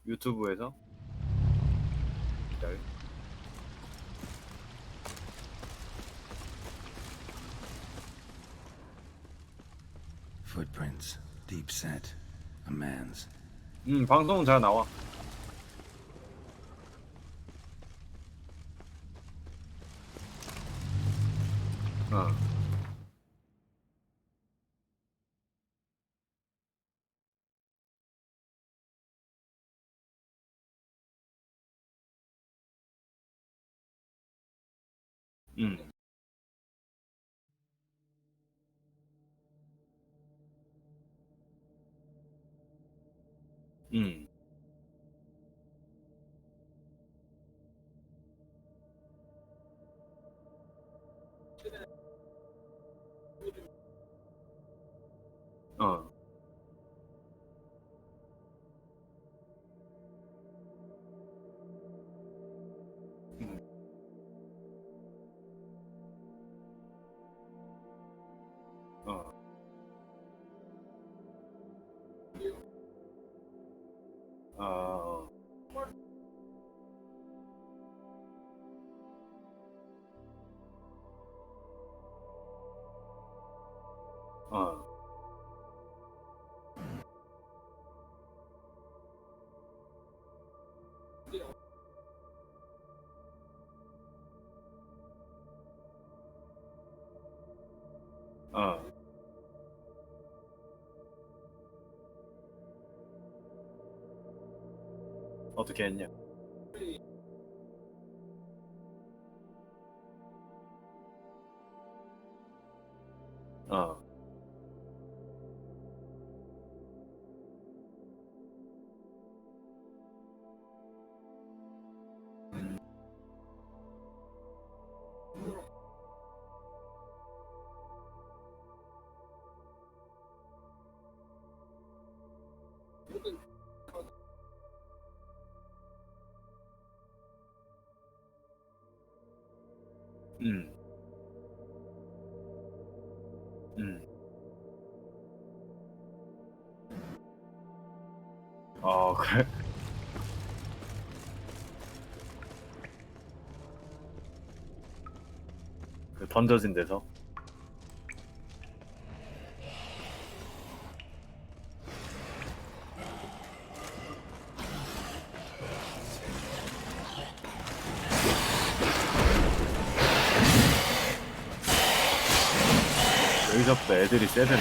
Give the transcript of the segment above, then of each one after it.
유튜브에서. 기다려. Footprints, deep set, a man's. 방송은 잘 나와. 어. 음. 음. 어. 음. 어. 어. 어. 어. 어떻게 했냐? 어. 음. 음. 음. 그래. 그 던져진 데서. 여기서부터 애들이 세드네.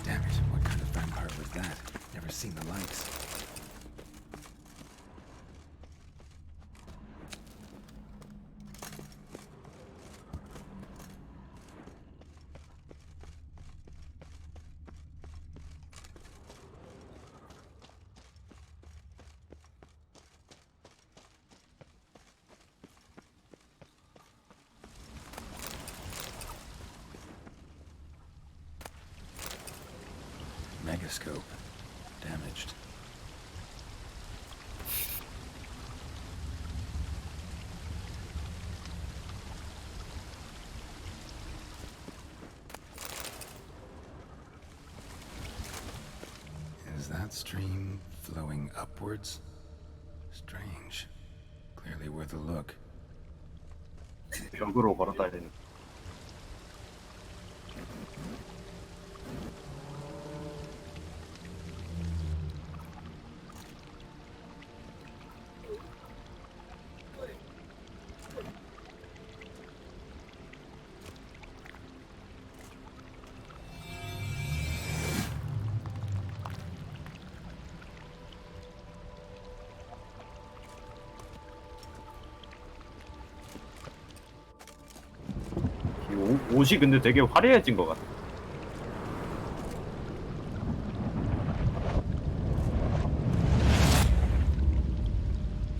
Damn it, what kind of vampire was that? Never seen the likes. Megascope. Damaged. Is that stream flowing upwards? Strange. Clearly worth a look. 벽으로 걸어다니는. 옷이 근데 되게 화려해진 것 같아.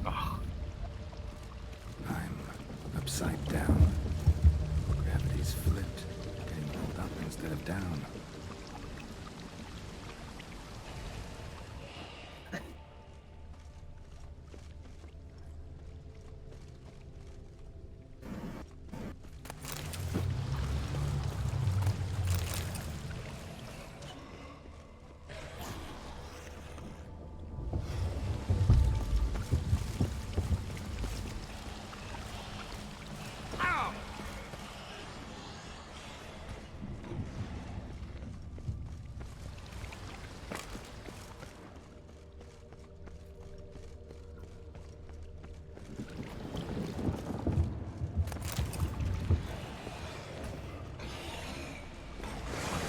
아, I'm upside down. Gravity's flipped, getting pulled up instead of down.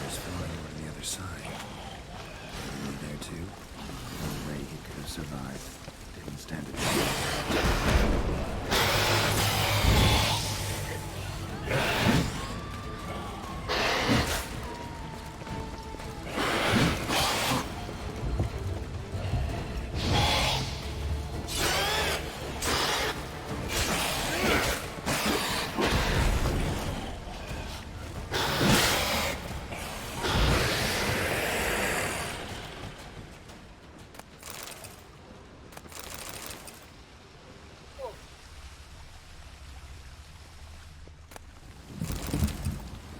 There's flowing over to the other side. You there too? No way he could have survived. Didn't stand a chance.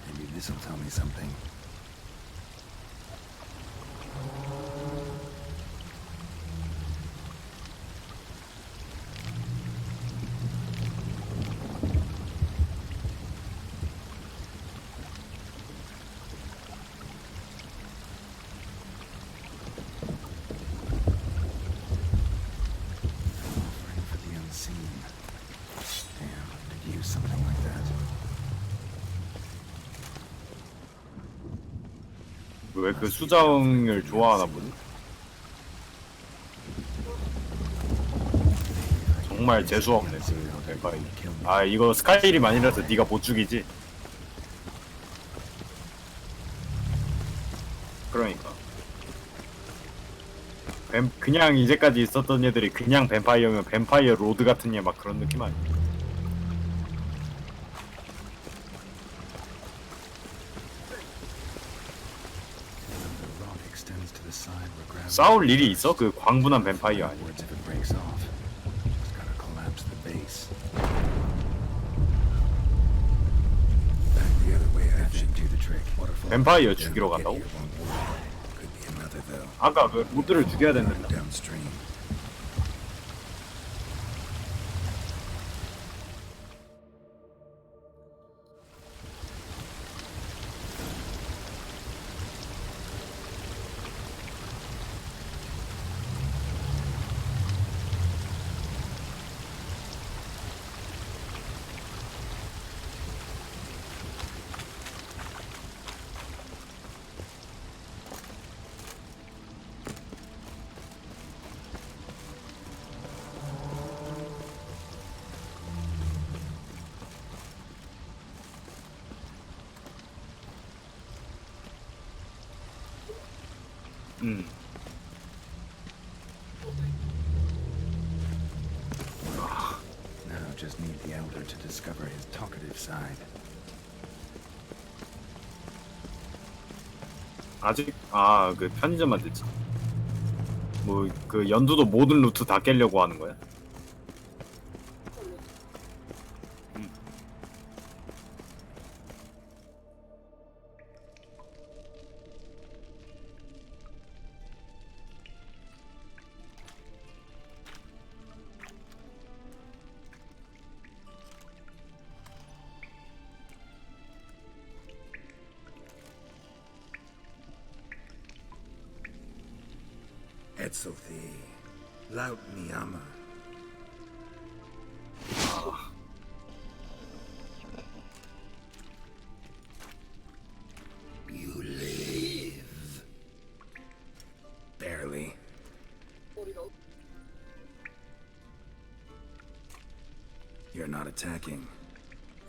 Maybe this'll tell me something. Offering for the unseen. Damn, could use something like that. 왜 그 수정을 좋아하나 보니? 정말 재수없네 그 뱀파이. 아 이거 스카이림 아니라서 네가 못 죽이지? 그러니까 그냥 이제까지 있었던 애들이 그냥 뱀파이어면 뱀파이어 로드 같은 얘 막 그런 느낌 아니야? The rod extends to the side where gravity 싸울 일이 있어? 그 광분한 뱀파이어 아니야? Words if it breaks off. Just gotta collapse the base. Back the other way, I think. Do the trick. Waterfall. 뱀파이어 죽이러 간다고? Could be another though. 아까 그 로드를 죽여야 된다. Downstream. Now just need the elder to discover his talkative side. 아직 그 편의점만 됐지. 뭐 그 연두도 모든 루트 다 깨려고 하는 거야? Etzelthi, laut Niyama. You live. Barely. You're not attacking.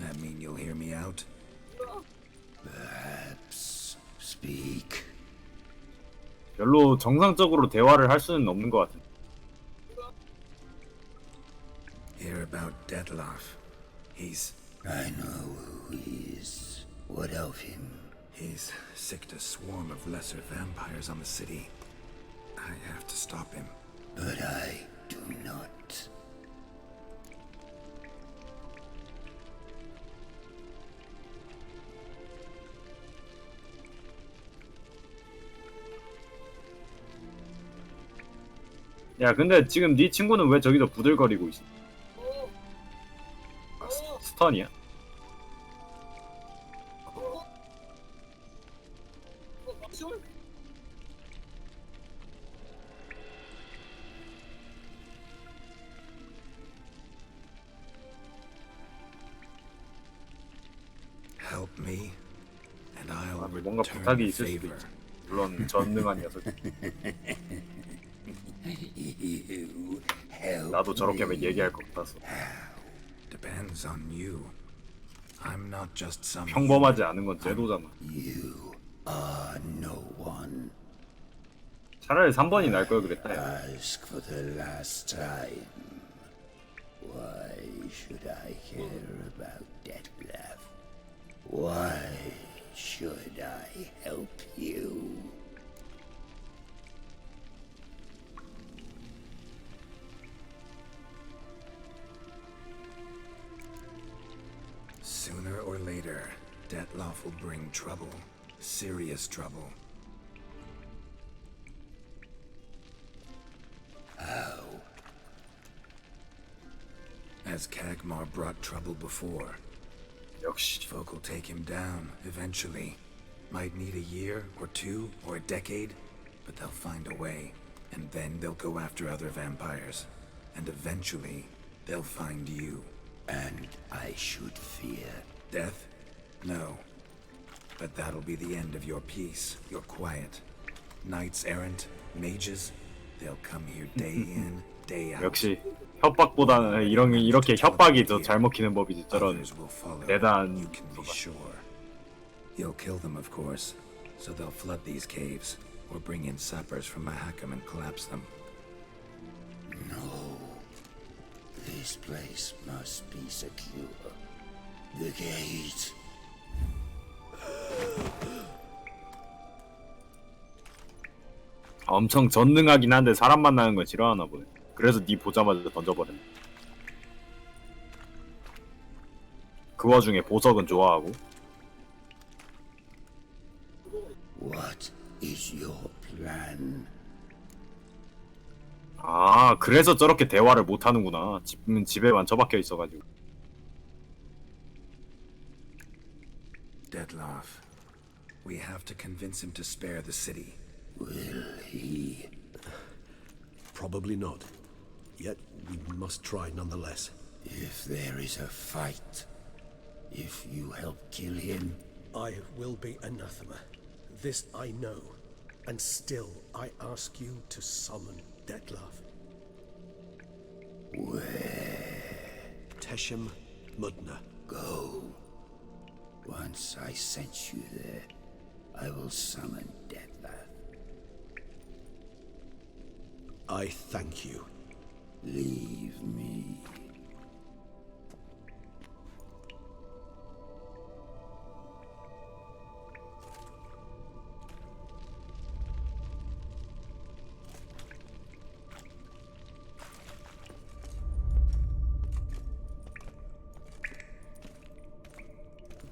That mean you'll hear me out? Perhaps speak. 별로 정상적으로 대화를 할 수는 없는 것 같은데. Hear about Dettlaff. He's... I know who he is. What of him? He's sicked a swarm of lesser vampires on the city. I have to stop him. But I do not. 야, 근데 지금 네 친구는 왜 저기서 부들거리고 있어? 아, 스턴이야? Help me, and I'll 뭔가 return 부탁이 the 있을 수도 favor. 있지. 물론 전능한 녀석. 나도 저렇게 얘기할 것 같아서. Depends on you. I'm not just some. 평범하지 않은 건 제도잖아. You are no one. 차라리 3번이 날 걸 그랬다. 야. Ask for the last time. Why should I care about Dettlaff? Why should I help you? Sooner or later, Dettlaff will bring trouble. Serious trouble. How? As Kagmar brought trouble before. 역시. Folk will take him down, eventually. Might need a year, or two, or a decade, but they'll find a way. And then they'll go after other vampires. And eventually, they'll find you. And I should fear death? No. But that'll be the end of your peace, your quiet. Knights errant, mages, they'll come here day in, day out. 역시 협박보다는 이렇게 협박이 더 잘 먹히는 법이지. 저런 대단한 You can be sure. You'll kill them, of course, so they'll flood these caves, or bring in sappers from Mahakam and collapse them. No. This place must be secure. The gate. 엄청 전능하긴 한데 사람 만나는 건 싫어하나 보네. 그래서 네 보자마자 던져버렸네. 그 와중에 보석은 좋아하고. What is your plan? 아, 그래서 저렇게 대화를 못 하는구나. 집에만 처박혀 있어가지고. Dettlaff. We have to convince him to spare the city. Will he? Probably not. Yet we must try nonetheless. If there is a fight, if you help kill him, I will be anathema. This I know. And still I ask you to summon Dettlaff. where? Teshem Mudna. Go. Once I sent you there, I will summon Dettlaff. I thank you. Leave me.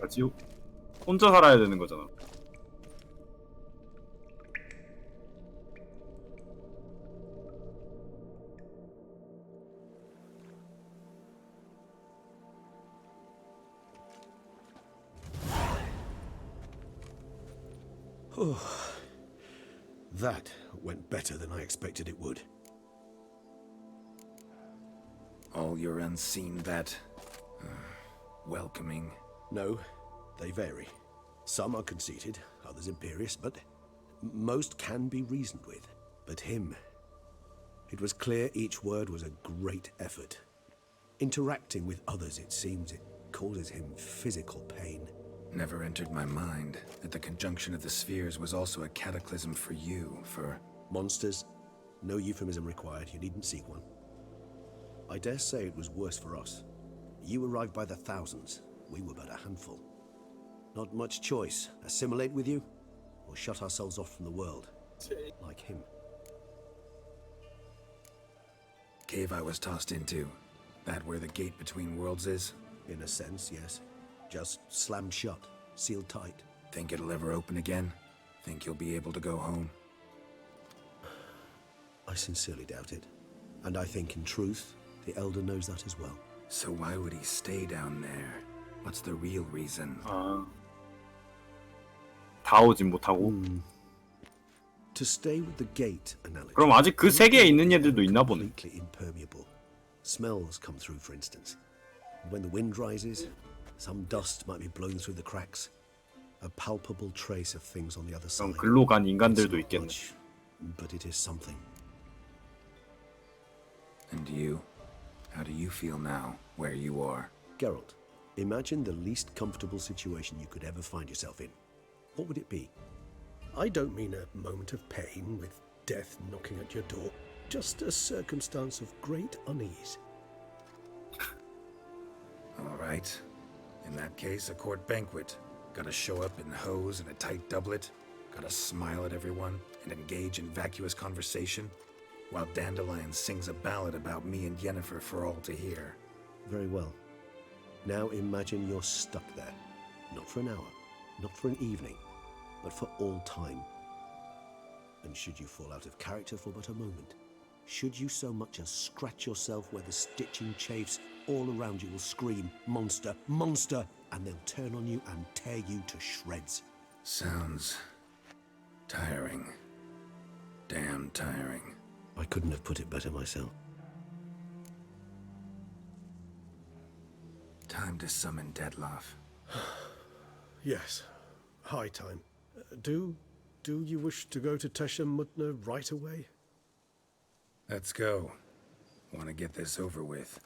같이 혼자 살아야 되는 거잖아. That went better than I expected it would. All your unseen that welcoming. No, they vary. Some are conceited, others imperious, but most can be reasoned with. But him, it was clear each word was a great effort. Interacting with others, it seems, it causes him physical pain. Never entered my mind that the conjunction of the spheres was also a cataclysm for you, for... Monsters? No euphemism required. You needn't seek one. I dare say it was worse for us. You arrived by the thousands. We were but a handful. Not much choice. Assimilate with you, or shut ourselves off from the world. Like him. Cave I was tossed into. That where the gate between worlds is? In a sense, yes. Just slammed shut, sealed tight. Think it'll ever open again? Think you'll be able to go home? I sincerely doubt it. And I think, in truth, the Elder knows that as well. So why would he stay down there? What's the real reason? 다 오진 못하고. To stay with the gate analogy. 그럼 아직 그 세계에 있는 애들도 있나 보네. Completely impermeable. Smells come through, for instance. When the wind rises, some dust might be blown through the cracks. A palpable trace of things on the other side. 그럼 글로 간 It's 인간들도 not 있겠네. much, but it is something. And you? How do you feel now, where you are? Geralt, imagine the least comfortable situation you could ever find yourself in. What would it be? I don't mean a moment of pain with death knocking at your door. Just a circumstance of great unease. All right. In that case, a court banquet. Gotta show up in hose and a tight doublet. Gotta smile at everyone and engage in vacuous conversation, while Dandelion sings a ballad about me and Yennefer for all to hear. Very well. Now imagine you're stuck there. Not for an hour, not for an evening, but for all time. And should you fall out of character for but a moment, should you so much as scratch yourself where the stitching chafes, all around you will scream, "Monster, monster!" and they'll turn on you and tear you to shreds. Sounds tiring. Damn tiring. I couldn't have put it better myself. Time to summon Deadloff. Yes, high time. Do you wish to go to Tesha Mutna right away? Let's go. Want to get this over with.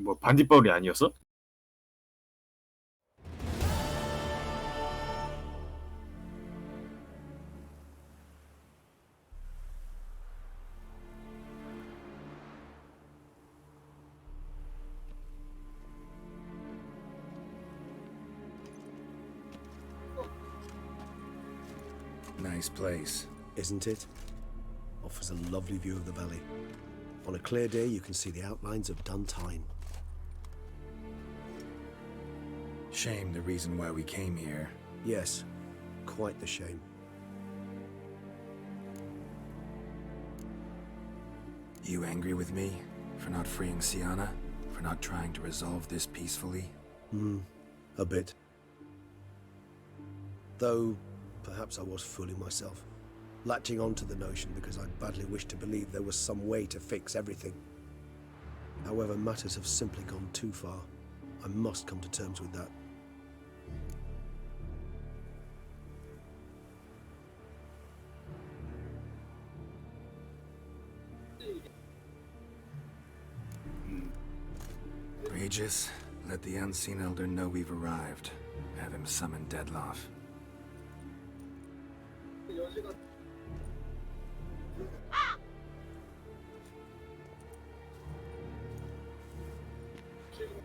뭐 반딧불이 아니었어? Nice place. Isn't it? Offers a lovely view of the valley. On a clear day, you can see the outlines of Duntine. Shame the reason why we came here. Yes, quite the shame. You angry with me? For not freeing Sienna? For not trying to resolve this peacefully? A bit. Though, perhaps I was fooling myself. Latching on to the notion because I badly wished to believe there was some way to fix everything. However, matters have simply gone too far. I must come to terms with that. Regis, let the Unseen Elder know we've arrived. Have him summon Deadloff.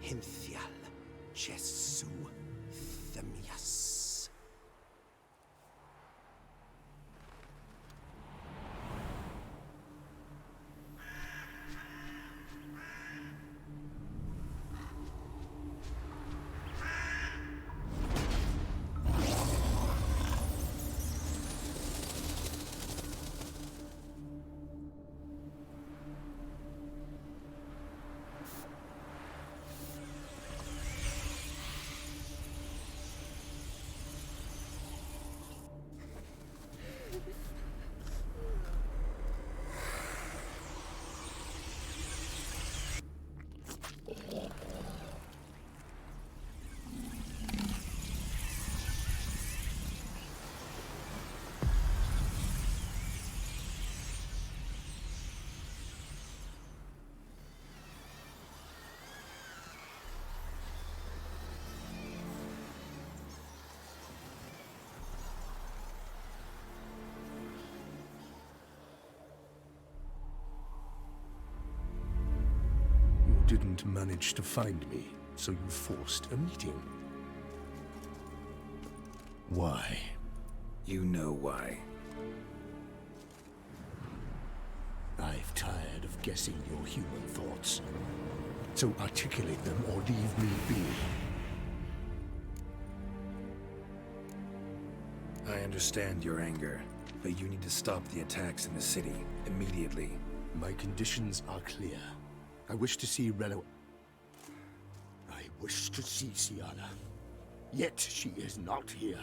Hinthial Jesu Themias. didn't manage to find me, so you forced a meeting. Why? You know why. I've tired of guessing your human thoughts. So articulate them or leave me be. I understand your anger, but you need to stop the attacks in the city immediately. My conditions are clear. I wish to see Reno. I wish to see Siana. Yet she is not here.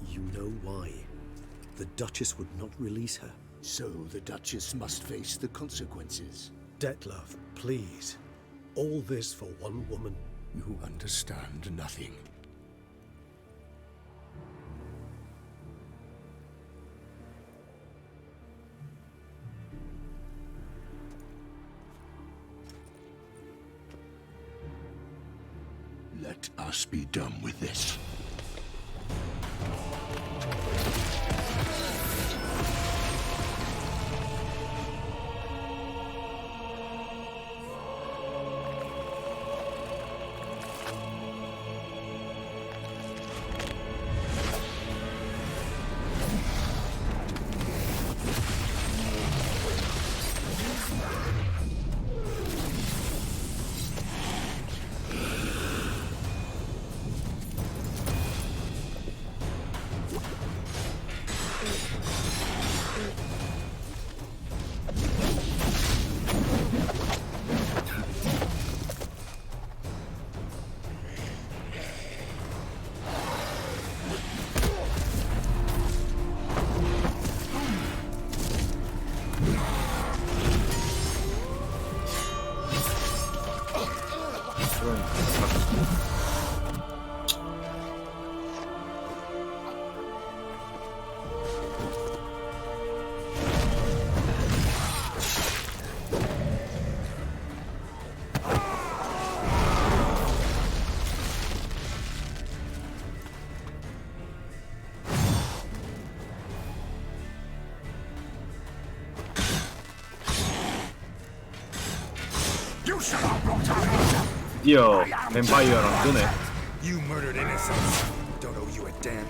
You know why. The Duchess would not release her. So the Duchess must face the consequences. Detlef, please. All this for one woman. You understand nothing. Let us be done with this. 드디어 뱀파이어랑 뜨네. You murdered innocents. Don't owe you a damn.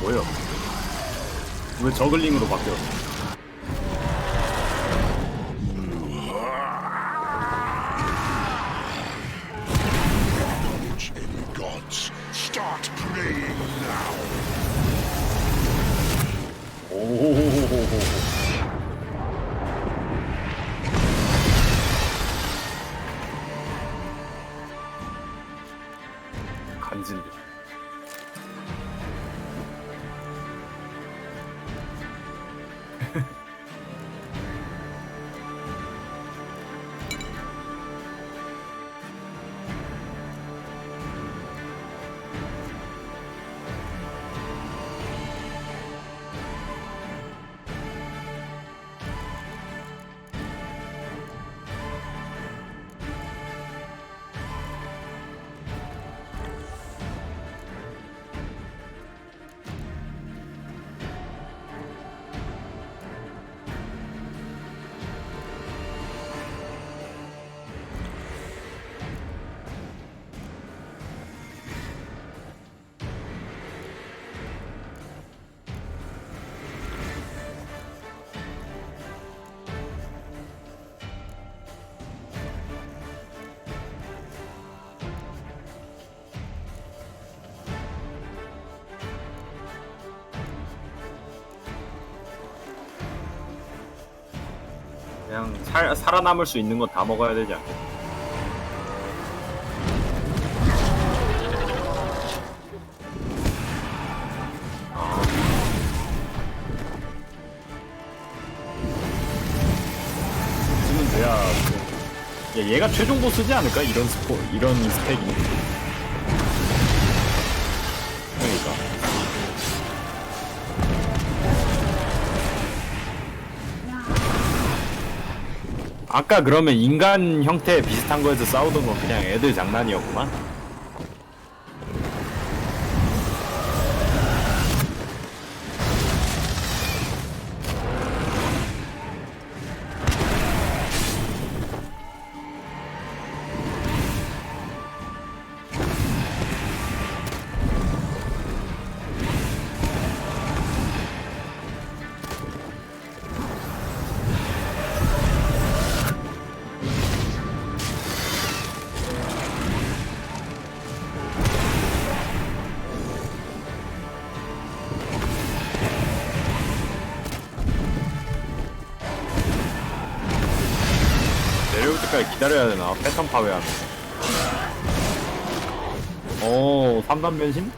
뭐야? 왜 저글링으로 바뀌었어? Gods, start praying now. 오호호호호호. 간신들. 그냥 살아남을 수 있는 건 다 먹어야 되지 않겠어? 지금 돼야 얘가 최종 보스지 않을까? 이런 스펙이면. 그러니까. 아까 그러면 인간 형태 비슷한 거에서 싸우던 건 그냥 애들 장난이었구만? 내려올 때까지 기다려야 되나? 패턴 파괴하면. 3단 변신?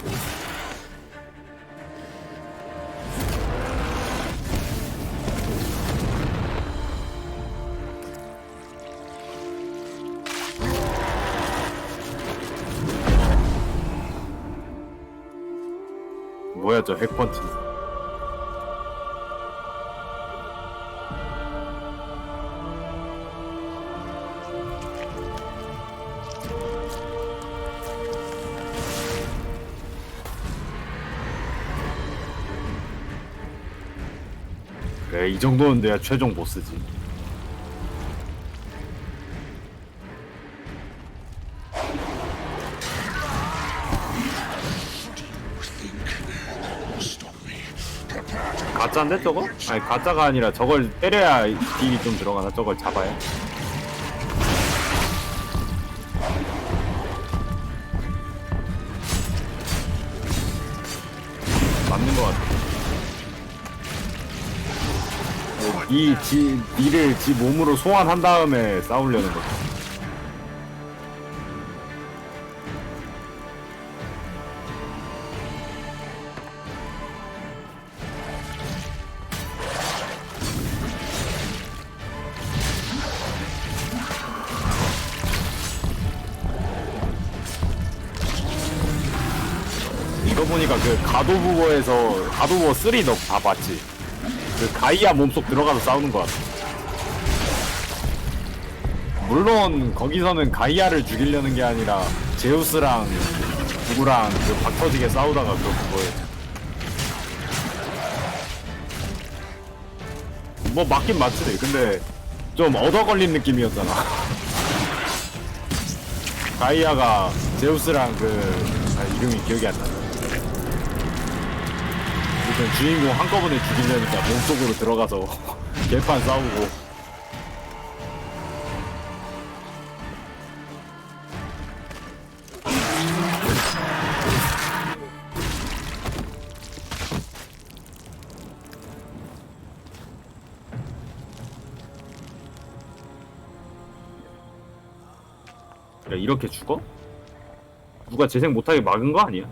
뭐야 저 핵펀치. 그래 이 정도는 돼야 최종 보스지. 가짜인데 저거? 아니 가짜가 아니라 저걸 때려야 딜이 좀 들어가나? 저걸 잡아야? 맞는 것 같아. 니를 지 몸으로 소환한 다음에 싸우려는 거지. 이거 보니까 그 가도부어 3 너 다 봤지? 그 가이아 몸속 들어가서 싸우는 것 같아. 물론 거기서는 가이아를 죽이려는 게 아니라 제우스랑 누구랑 그 박터지게 싸우다가 그런 거예요. 뭐 맞긴 맞지. 근데 좀 얻어 걸린 느낌이었잖아. 가이아가 제우스랑 이름이 기억이 안 나네. 일단 주인공 한꺼번에 죽이려니까 몸속으로 들어가서 개판 싸우고. 그래 이렇게 죽어? 누가 재생 못하게 막은 거 아니야?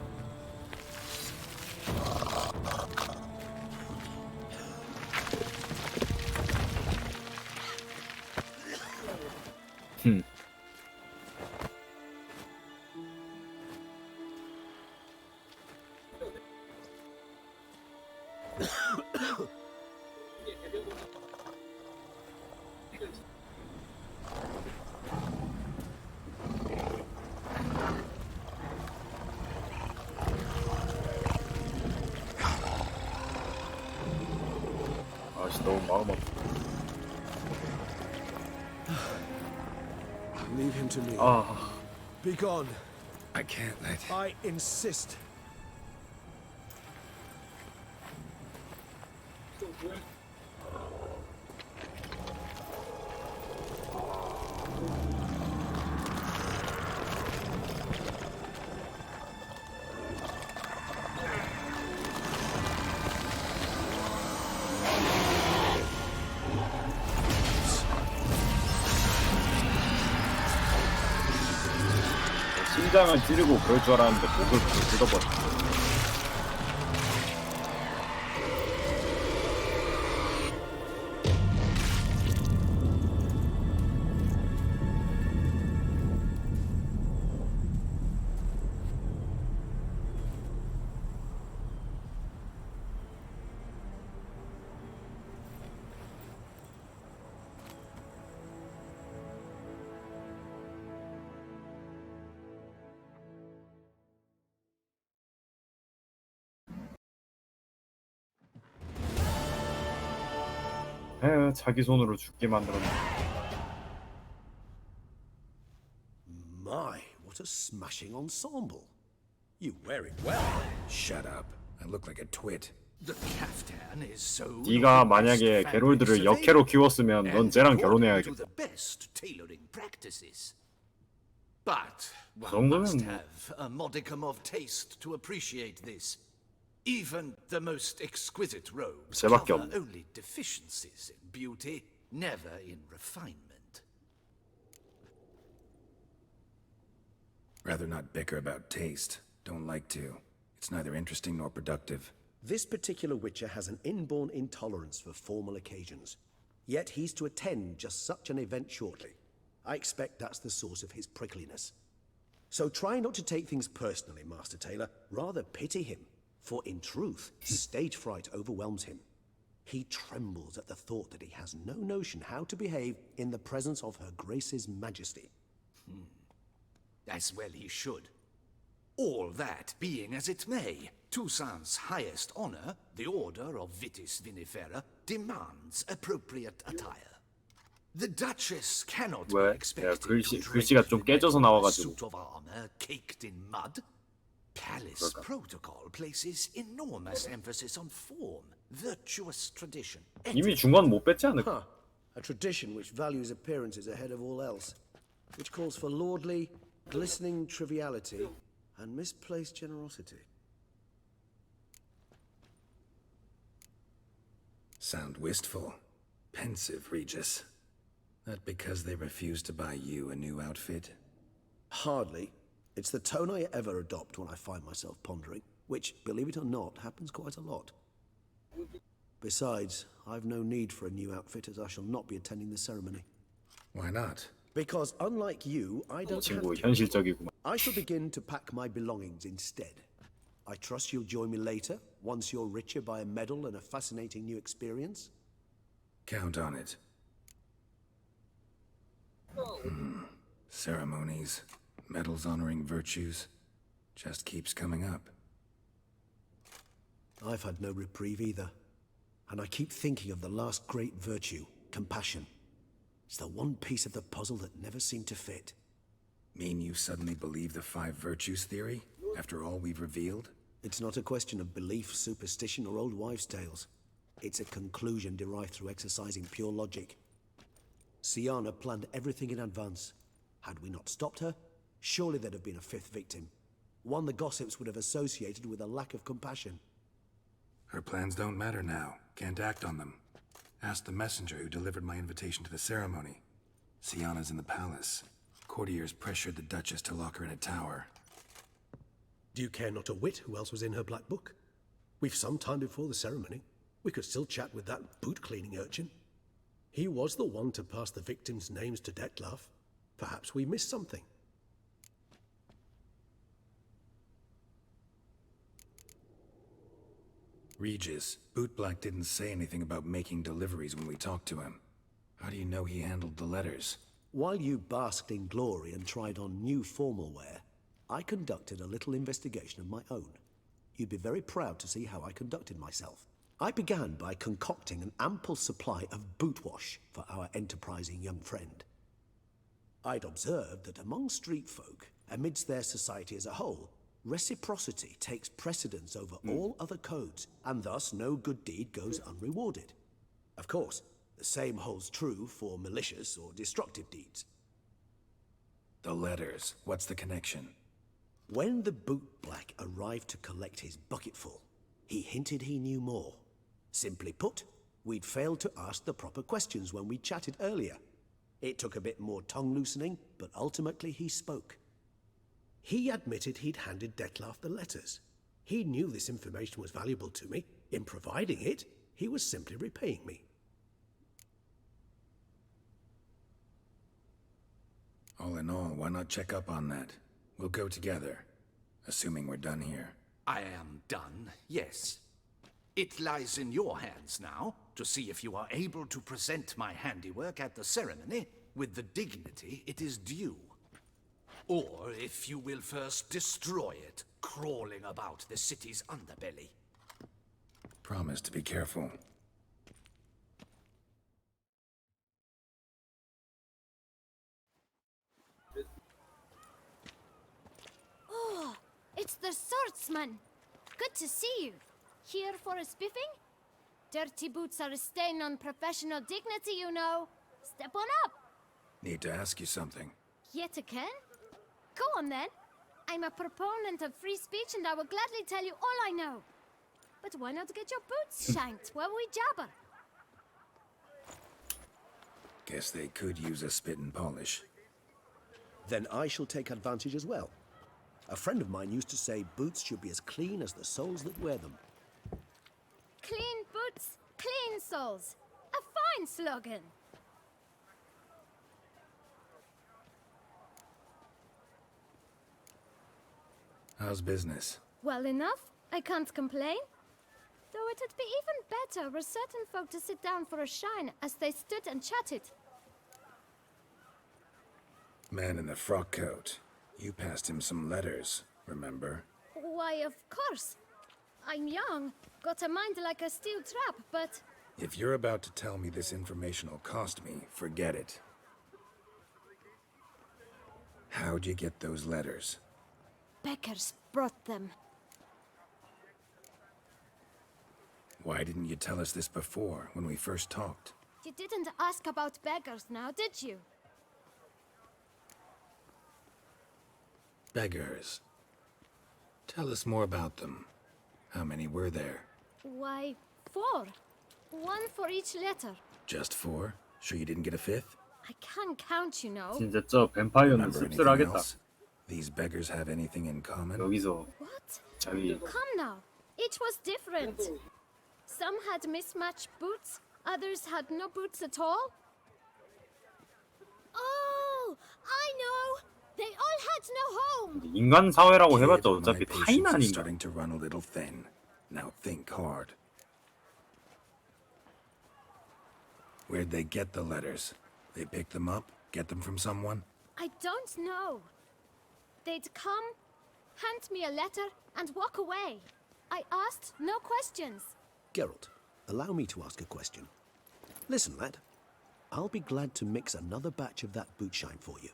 아씨 너무 마음 아파. Leave him to me. 아 Be gone. I can't let... I insist. 심장을 찌르고 그럴 줄 알았는데 목을 뜯어버려. 자기 손으로 죽게 만들었네. My, what a smashing ensemble. You wear it well. Shut up. I look like a twit. The caftan is so 네가 만약에 게롤드를 역해로 키웠으면 넌 쟤랑 결혼해야겠다. the best tailoring practices. But one 정도면 must 뭐. have a modicum of taste to appreciate this. Even the most exquisite robes 쟤밖에 cover 없네. only deficiencies in beauty, never in refinement. Rather not bicker about taste. Don't like to. It's neither interesting nor productive. This particular Witcher has an inborn intolerance for formal occasions. Yet he's to attend just such an event shortly. I expect that's the source of his prickliness. So try not to take things personally, Master Taylor. Rather pity him. For in truth, stage fright overwhelms him. He trembles at the thought that he has no notion how to behave in the presence of Her Grace's Majesty. As well he should. All that being as it may, Toussaint's highest honor, the Order of Vitis Vinifera, demands appropriate attire. The Duchess cannot be 왜? expected 글씨- to 글씨가 drape 좀 the neck 깨져서 of a 나와가지고. suit of armor caked in mud. Palace protocol places enormous emphasis on form, virtuous tradition. 이미 준 건 못 뺐지 않을까? Huh. A tradition which values appearances ahead of all else. Which calls for lordly, glistening triviality and misplaced generosity. Sound wistful. Pensive, Regis. That because they refused to buy you a new outfit? Hardly. It's the tone I ever adopt when I find myself pondering, which, believe it or not, happens quite a lot. Besides, I've no need for a new outfit as I shall not be attending the ceremony. Why not? Because unlike you, I don't have 친구 to. 현실적이구만. I shall begin to pack my belongings instead. I trust you'll join me later, once you're richer by a medal and a fascinating new experience. Count on it. Ceremonies, medals honoring virtues, just keeps coming up. I've had no reprieve either. And I keep thinking of the last great virtue, compassion. It's the one piece of the puzzle that never seemed to fit. Mean you suddenly believe the 5 virtues theory, after all we've revealed? It's not a question of belief, superstition, or old wives' tales. It's a conclusion derived through exercising pure logic. Siana planned everything in advance. Had we not stopped her, surely there'd have been a 5th victim. One the gossips would have associated with a lack of compassion. Her plans don't matter now. Can't act on them. Ask the messenger who delivered my invitation to the ceremony. Siana's in the palace. Courtiers pressured the Duchess to lock her in a tower. Do you care not a whit who else was in her black book? We've some time before the ceremony. We could still chat with that boot-cleaning urchin. He was the one to pass the victims' names to Detlef. Perhaps we missed something. Regis, Bootblack didn't say anything about making deliveries when we talked to him. How do you know he handled the letters? While you basked in glory and tried on new formal wear, I conducted a little investigation of my own. You'd be very proud to see how I conducted myself. I began by concocting an ample supply of boot wash for our enterprising young friend. I'd observed that among street folk, amidst their society as a whole, reciprocity takes precedence over all other codes, and thus no good deed goes unrewarded. Of course, the same holds true for malicious or destructive deeds. The letters. What's the connection? When the bootblack arrived to collect his bucketful, he hinted he knew more. Simply put, we'd failed to ask the proper questions when we chatted earlier. It took a bit more tongue-loosening, but ultimately he spoke. He admitted he'd handed Detlef the letters. He knew this information was valuable to me. In providing it, he was simply repaying me. All in all, why not check up on that? We'll go together, assuming we're done here. I am done, yes. It lies in your hands now to see if you are able to present my handiwork at the ceremony with the dignity it is due. Or if you will first destroy it, crawling about the city's underbelly. Promise to be careful. It's the swordsman. Good to see you. Here for a spiffing? Dirty boots are a stain on professional dignity, you know. Step on up. Need to ask you something. Yet again? Go on then. I'm a proponent of free speech and I will gladly tell you all I know. But why not get your boots shanked while we jabber? Guess they could use a spit and polish. Then I shall take advantage as well. A friend of mine used to say boots should be as clean as the soles that wear them. Clean boots, clean souls. A fine slogan. How's business? Well enough. I can't complain. Though it'd be even better were certain folk to sit down for a shine as they stood and chatted. Man in the frock coat. You passed him some letters, remember? Why, of course. I'm young, got a mind like a steel trap, but... If you're about to tell me this information will cost me, forget it. How'd you get those letters? Beggars brought them. Why didn't you tell us this before, when we first talked? You didn't ask about beggars now, did you? Beggars. Tell us more about them. How many were there? Why, 4. 1 for each letter. Just 4? Sure you didn't get a 5th? I can't count, you know. 진짜 저 뱀파이어는 Remember anything 씁쓸하겠다. else? These beggars have anything in common? 여기서 What? 자기 Come now. Each was different. Some had mismatched boots, others had no boots at all. Oh, I know. They all had no home. 인간 사회라고 해봤자 Kid, 어차피 my 타인 patience is 아닌가. starting to run a little thin. Now think hard. Where'd they get the letters? They pick them up? Get them from someone? I don't know. They'd come, hand me a letter, and walk away. I asked no questions. Geralt, allow me to ask a question. Listen, lad. I'll be glad to mix another batch of that bootshine for you.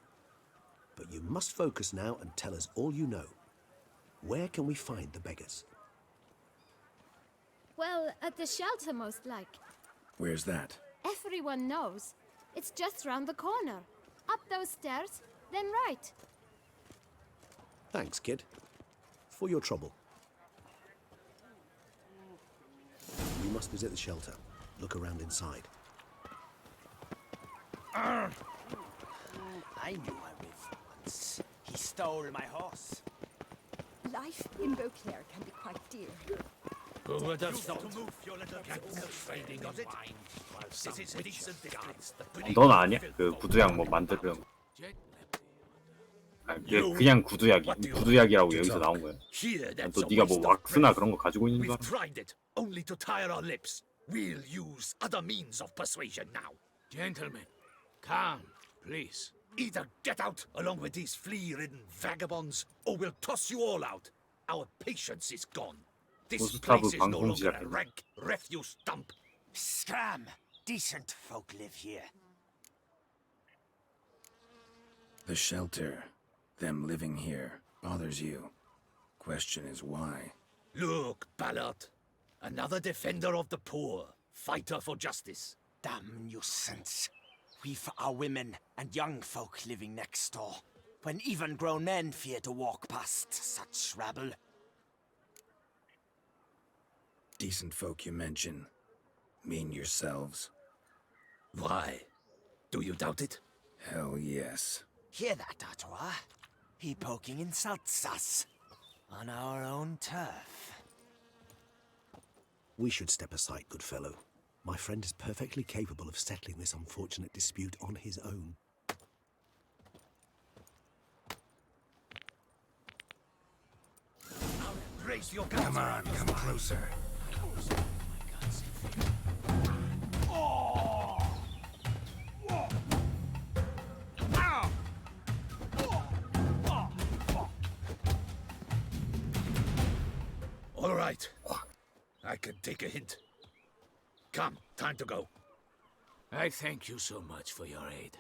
But you must focus now and tell us all you know. Where can we find the beggars? Well, at the shelter, most like. Where's that? Everyone knows. It's just round the corner. Up those stairs, then right. Thanks, kid. For your trouble. You must visit the shelter. Look around inside. I knew a riff once. He stole my horse. Life in Beauclair can be quite dear. Who would have thought? Trading of wine. This is a decent distance. 넌 아니야? 그 구두약 뭐 만드는 거. 아, 그냥 구두약이라고 여기서 나온 거야. 난 또 네가 뭐 왁스나 그런 거 가지고 있는 줄 We've 알아. tried it, only to tire our lips. We'll use other means of persuasion now. Gentlemen, calm, please. Either get out along with these flea-ridden vagabonds, or we'll toss you all out. Our patience is gone. This 고스타브 place is no 방송 longer a 시작했네. rank refuse dump. Scram! Decent folk live here. The shelter. Them living here. Bothers you. Question is why. Look, Ballard. Another defender of the poor. Fighter for justice. Damn nuisance. We've our women and young folk living next door, when even grown men fear to walk past such rabble. Decent folk you mention. Mean yourselves? Why? Do you doubt it? Hell yes. Hear that, Artois? He poking insults us. On our own turf. We should step aside, good fellow. My friend is perfectly capable of settling this unfortunate dispute on his own. Raise your guns. Come on, come closer. All right. I can take a hint. Come, time to go. I thank you so much for your aid.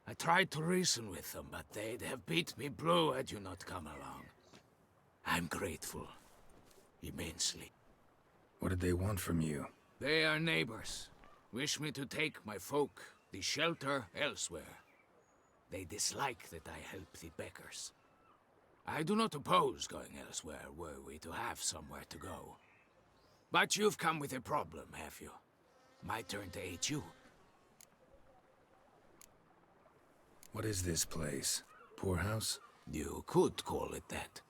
I tried to reason with them, but they'd have beat me blue had you not come along. I'm grateful. Immensely. What did they want from you? They are neighbors. Wish me to take my folk, the shelter, elsewhere. They dislike that I help the beggars. I do not oppose going elsewhere, were we to have somewhere to go. But you've come with a problem, have you? My turn to aid you. What is this place? Poorhouse? You could call it that.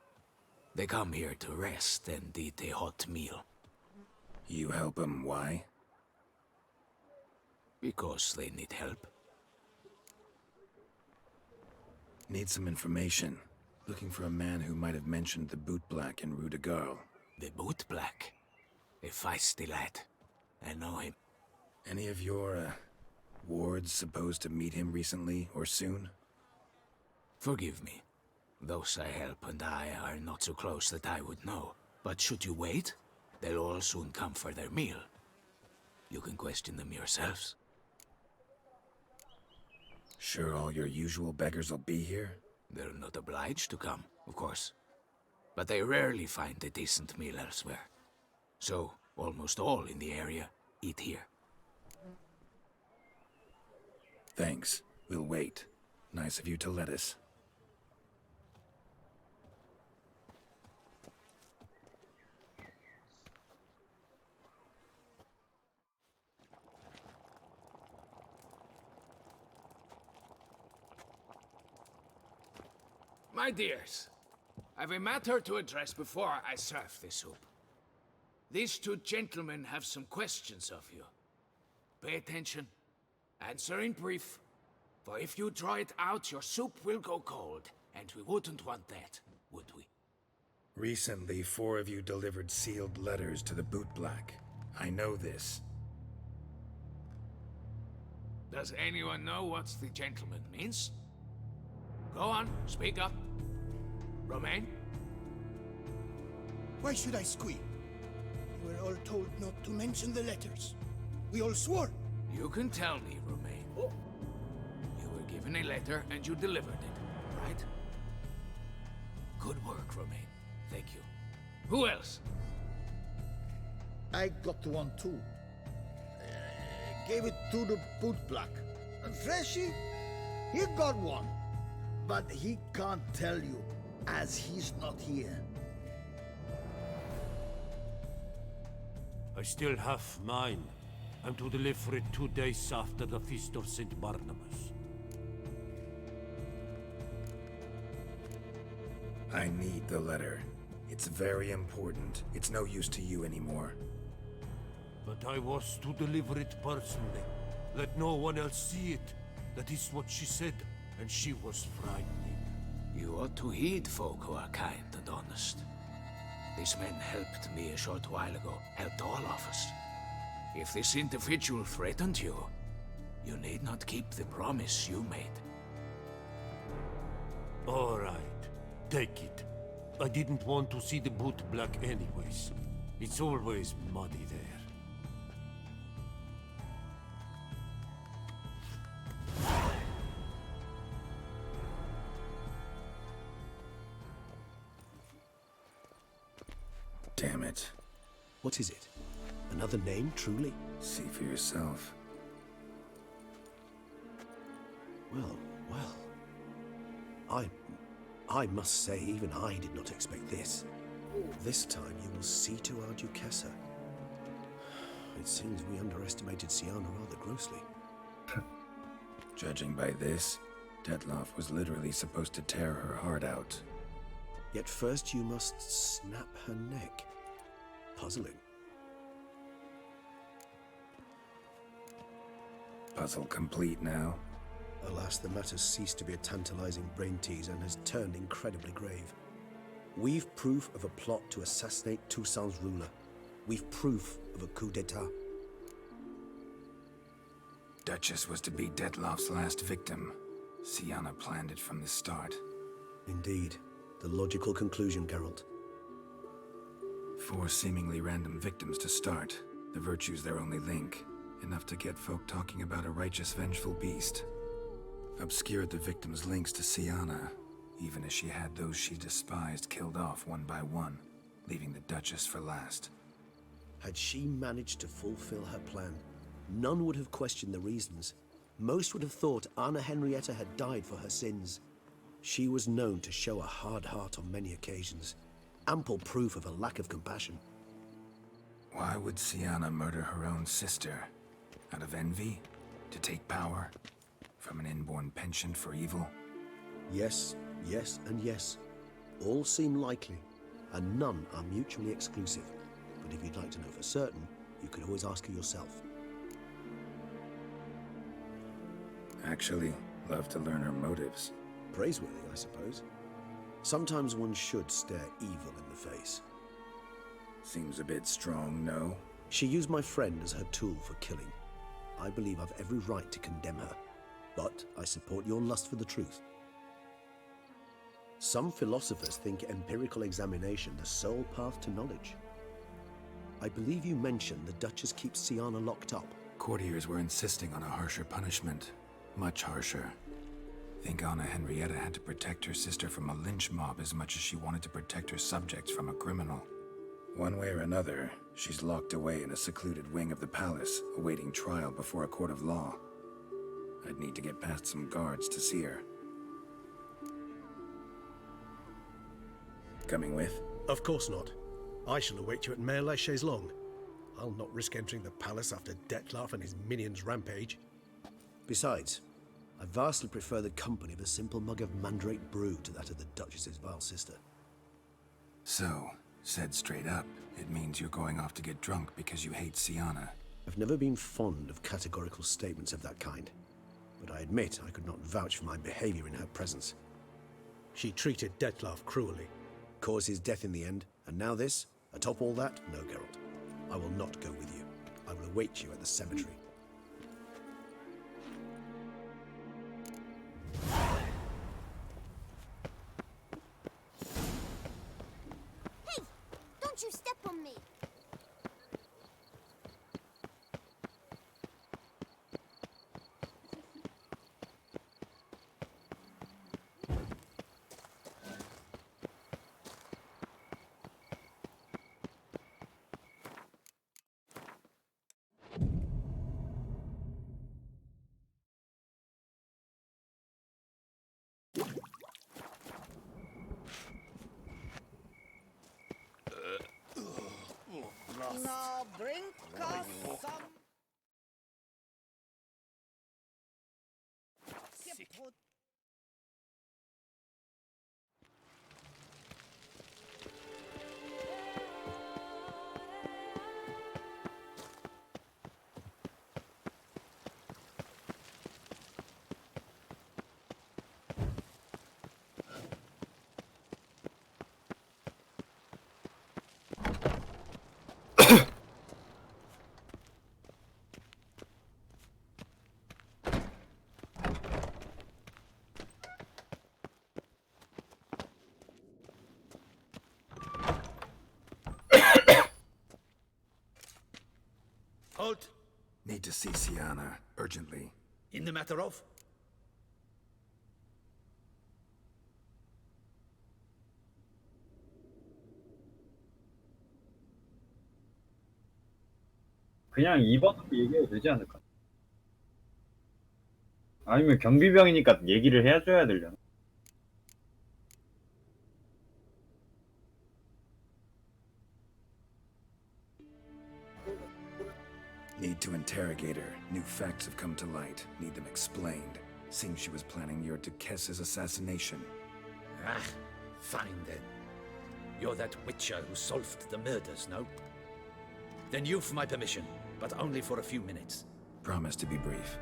They come here to rest and eat a hot meal. You help them, why? Because they need help. Need some information. Looking for a man who might have mentioned the boot black in Rue de Garl. The boot black? A feisty lad. I know him. Any of your, wards supposed to meet him recently or soon? Forgive me. Those I help and I are not so close that I would know. But should you wait, they'll all soon come for their meal. You can question them yourselves. Sure all your usual beggars will be here? They're not obliged to come, of course. But they rarely find a decent meal elsewhere. So, almost all in the area eat here. Thanks. We'll wait. Nice of you to let us. My dears, I've a matter to address before I serve the soup. These two gentlemen have some questions of you. Pay attention. Answer in brief. For if you draw it out, your soup will go cold. And we wouldn't want that, would we? Recently, 4 of you delivered sealed letters to the boot black. I know this. Does anyone know what the gentleman means? Go on, speak up. Romain? Why should I squeal? We were all told not to mention the letters. We all swore. You can tell me, Romain. You were given a letter and you delivered it, right? Good work, Romain. Thank you. Who else? I got one too. Gave it to the boot black. And Freshy, he got one. But he can't tell you, as he's not here. I still have mine. I'm to deliver it 2 days after the Feast of St. Barnabas. I need the letter. It's very important. It's no use to you anymore. But I was to deliver it personally. Let no one else see it. That is what she said, and she was frightening. You ought to heed folk who are kind and honest. These men helped me a short while ago, helped all of us. If this individual threatened you, you need not keep the promise you made. All right, take it. I didn't want to see the boot black anyways. It's always muddy there. Damn it. What is it? Another name, truly? See for yourself. Well, well. I must say, even I did not expect this. This time you will see to our Duchessa. It seems we underestimated Siana rather grossly. Judging by this, Detloff was literally supposed to tear her heart out. Yet first you must snap her neck. Puzzling. Puzzle complete now. Alas, the matter's ceased to be a tantalizing brain tease and has turned incredibly grave. We've proof of a plot to assassinate Toussaint's ruler. We've proof of a coup d'etat. Duchess was to be Detloff's last victim. Siana planned it from the start. Indeed. The logical conclusion, Geralt. 4 seemingly random victims to start. The virtue's their only link. Enough to get folk talking about a righteous, vengeful beast. Obscured the victim's links to Siana. even as she had those she despised killed off one by one, leaving the Duchess for last. Had she managed to fulfill her plan, none would have questioned the reasons. Most would have thought Anna Henrietta had died for her sins. She was known to show a hard heart on many occasions, ample proof of a lack of compassion. Why would Sienna murder her own sister? Out of envy? To take power? From an inborn penchant for evil? Yes, yes, and yes. All seem likely, and none are mutually exclusive. But if you'd like to know for certain, you could always ask her yourself. Actually, love to learn her motives. Praiseworthy, I suppose. Sometimes one should stare evil in the face. Seems a bit strong, no? She used my friend as her tool for killing. I believe I've every right to condemn her, but I support your lust for the truth. Some philosophers think empirical examination the sole path to knowledge. I believe you mentioned the Duchess keeps Sienna locked up. Courtiers were insisting on a harsher punishment. Much harsher. Think Anna Henrietta had to protect her sister from a lynch mob as much as she wanted to protect her subjects from a criminal. One way or another, she's locked away in a secluded wing of the palace, awaiting trial before a court of law. I'd need to get past some guards to see her. Coming with? Of course not. I shall await you at Mare la Chaise-Longue. I'll not risk entering the palace after Dettlaff and his minions rampage. Besides, I vastly prefer the company of a simple mug of mandrake brew to that of the Duchess's vile sister. So, said straight up, it means you're going off to get drunk because you hate Sienna. I've never been fond of categorical statements of that kind, but I admit I could not vouch for my behavior in her presence. She treated Dettlaff cruelly, caused his death in the end, and now this? Atop all that? No, Geralt. I will not go with you. I will await you at the cemetery. Hey! Don't you step on me! Now bring us some. Halt! Need to see Sienna, urgently. In the matter of? 그냥 2번 얘기해도 되지 않을까? 아니면 경비병이니까 얘기를 해줘야 되려나? Need to interrogate her. New facts have come to light. Need them explained. Seems she was planning your Duquesse's assassination. Ah, fine then. You're that witcher who solved the murders, no? Then you've my permission, but only for a few minutes. Promise to be brief.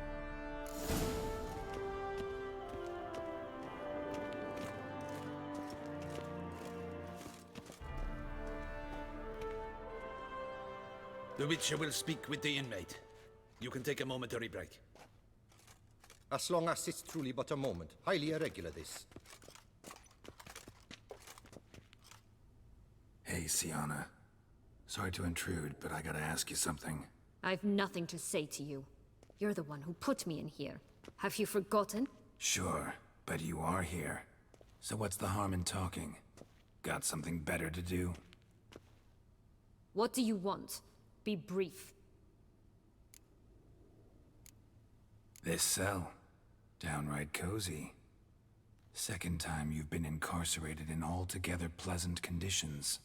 The Witcher will speak with the inmate. You can take a momentary break. As long as it's truly but a moment. Highly irregular, this. Hey, Sienna. Sorry to intrude, but I gotta ask you something. I've nothing to say to you. You're the one who put me in here. Have you forgotten? Sure, but you are here. So what's the harm in talking? Got something better to do? What do you want? Be brief. This cell. Downright cozy. Second time you've been incarcerated in altogether pleasant conditions.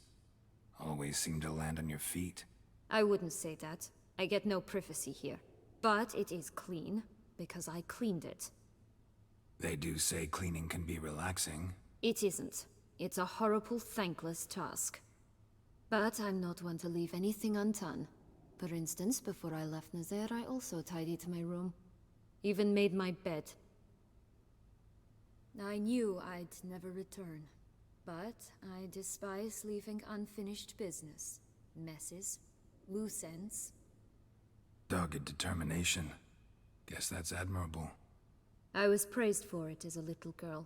Always seem to land on your feet. I wouldn't say that. I get no privacy here. But it is clean, because I cleaned it. They do say cleaning can be relaxing. It isn't. It's a horrible, thankless task. But I'm not one to leave anything undone. For instance, before I left Nazaire, I also tidied my room. Even made my bed. I knew I'd never return. But I despise leaving unfinished business. Messes. Loose ends. Dogged determination. Guess that's admirable. I was praised for it as a little girl.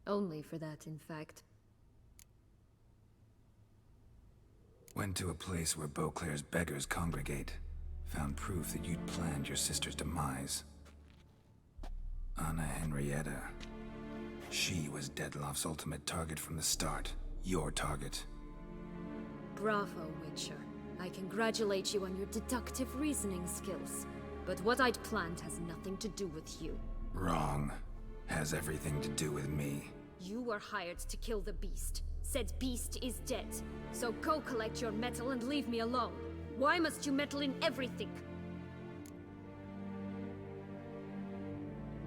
Only for that, in fact. Went to a place where Beauclair's beggars congregate. Found proof that you'd planned your sister's demise. Anna Henrietta. She was Dettlaff's ultimate target from the start. Your target. Bravo, Witcher. I congratulate you on your deductive reasoning skills. But what I'd planned has nothing to do with you. Wrong. Has everything to do with me. You were hired to kill the beast. Said beast is dead. So go collect your metal and leave me alone. Why must you meddle in everything?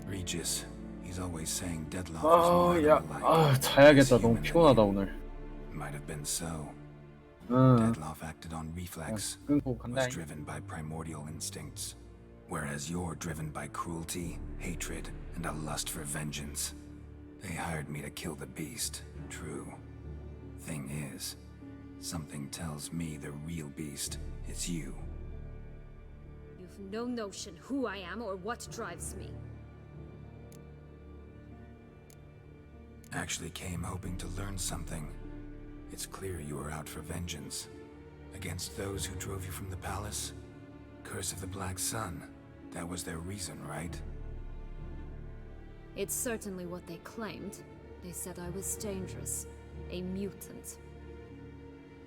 Regis. He's always saying Dettlaff 아, 야, 자야겠다. 너무 피곤하다 오늘. Might have been so. Dettlaff acted on reflex. 끊고 Was 간다. driven by primordial instincts. Whereas you're driven by cruelty, hatred, and a lust for vengeance. They hired me to kill the beast. True. Thing is, something tells me the real beast is you. You've no notion who I am or what drives me. Actually came hoping to learn something. It's clear you were out for vengeance. Against those who drove you from the palace? Curse of the Black Sun. That was their reason, right? It's certainly what they claimed. They said I was dangerous. A mutant.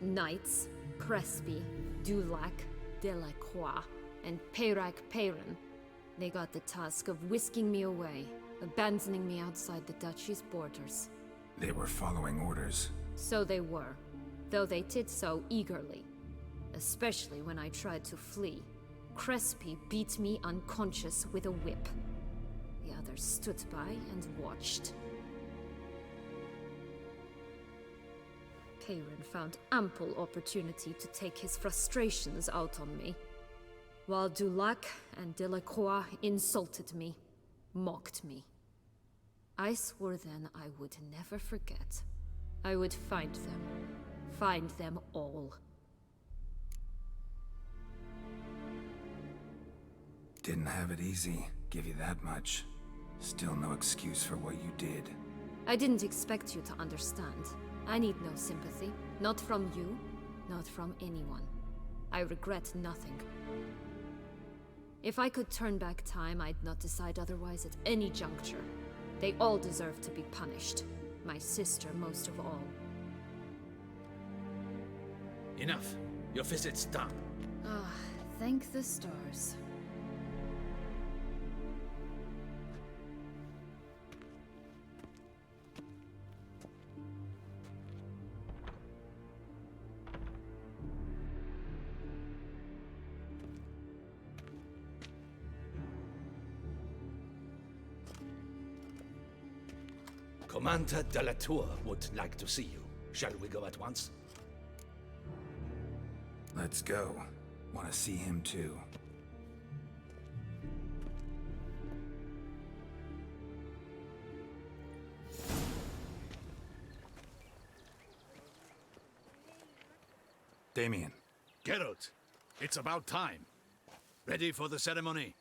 Knights, Crespi, Dulac, Delacroix, and Peyrac Peyran. They got the task of whisking me away, abandoning me outside the duchy's borders. They were following orders. So they were, though they did so eagerly. Especially when I tried to flee. Crespi beat me unconscious with a whip. The others stood by and watched. Peyran found ample opportunity to take his frustrations out on me, while Dulac and Delacroix insulted me, mocked me. I swore then I would never forget. I would find them all. Didn't have it easy, give you that much. Still no excuse for what you did. I didn't expect you to understand. I need no sympathy. Not from you, not from anyone. I regret nothing. If I could turn back time, I'd not decide otherwise at any juncture. They all deserve to be punished. My sister most of all. Enough. Your visit's done. Ah, thank the stars. Commander de la Tour would like to see you. Shall we go at once? Let's go. Want to see him too. Damien. Geralt, it's about time. Ready for the ceremony?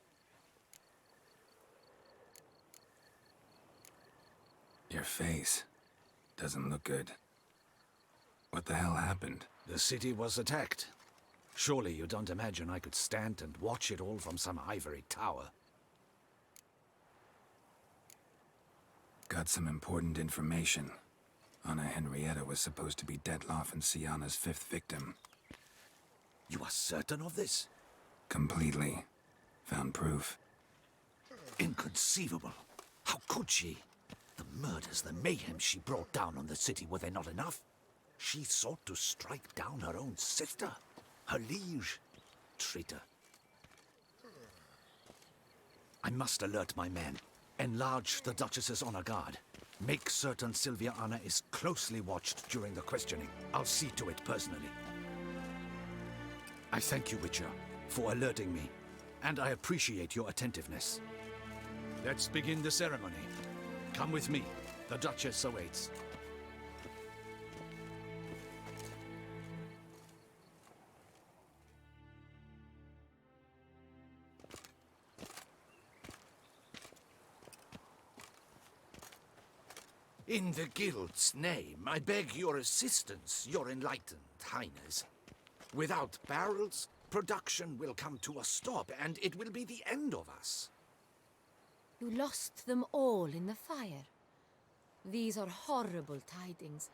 Your face doesn't look good. What the hell happened? The city was attacked. Surely you don't imagine I could stand and watch it all from some ivory tower. Got some important information. Anna Henrietta was supposed to be Detloff and Sienna's 5th victim. You are certain of this? Completely. Found proof. Inconceivable. How could she? The murders, the mayhem she brought down on the city, were they not enough? She sought to strike down her own sister, her liege. Traitor. I must alert my men. Enlarge the Duchess's honor guard. Make certain Sylvia Anna is closely watched during the questioning. I'll see to it personally. I thank you, Witcher, for alerting me, and I appreciate your attentiveness. Let's begin the ceremony. Come with me. The Duchess awaits. In the Guild's name, I beg your assistance, your enlightened highness. Without barrels, production will come to a stop, and it will be the end of us. You lost them all in the fire. These are horrible tidings.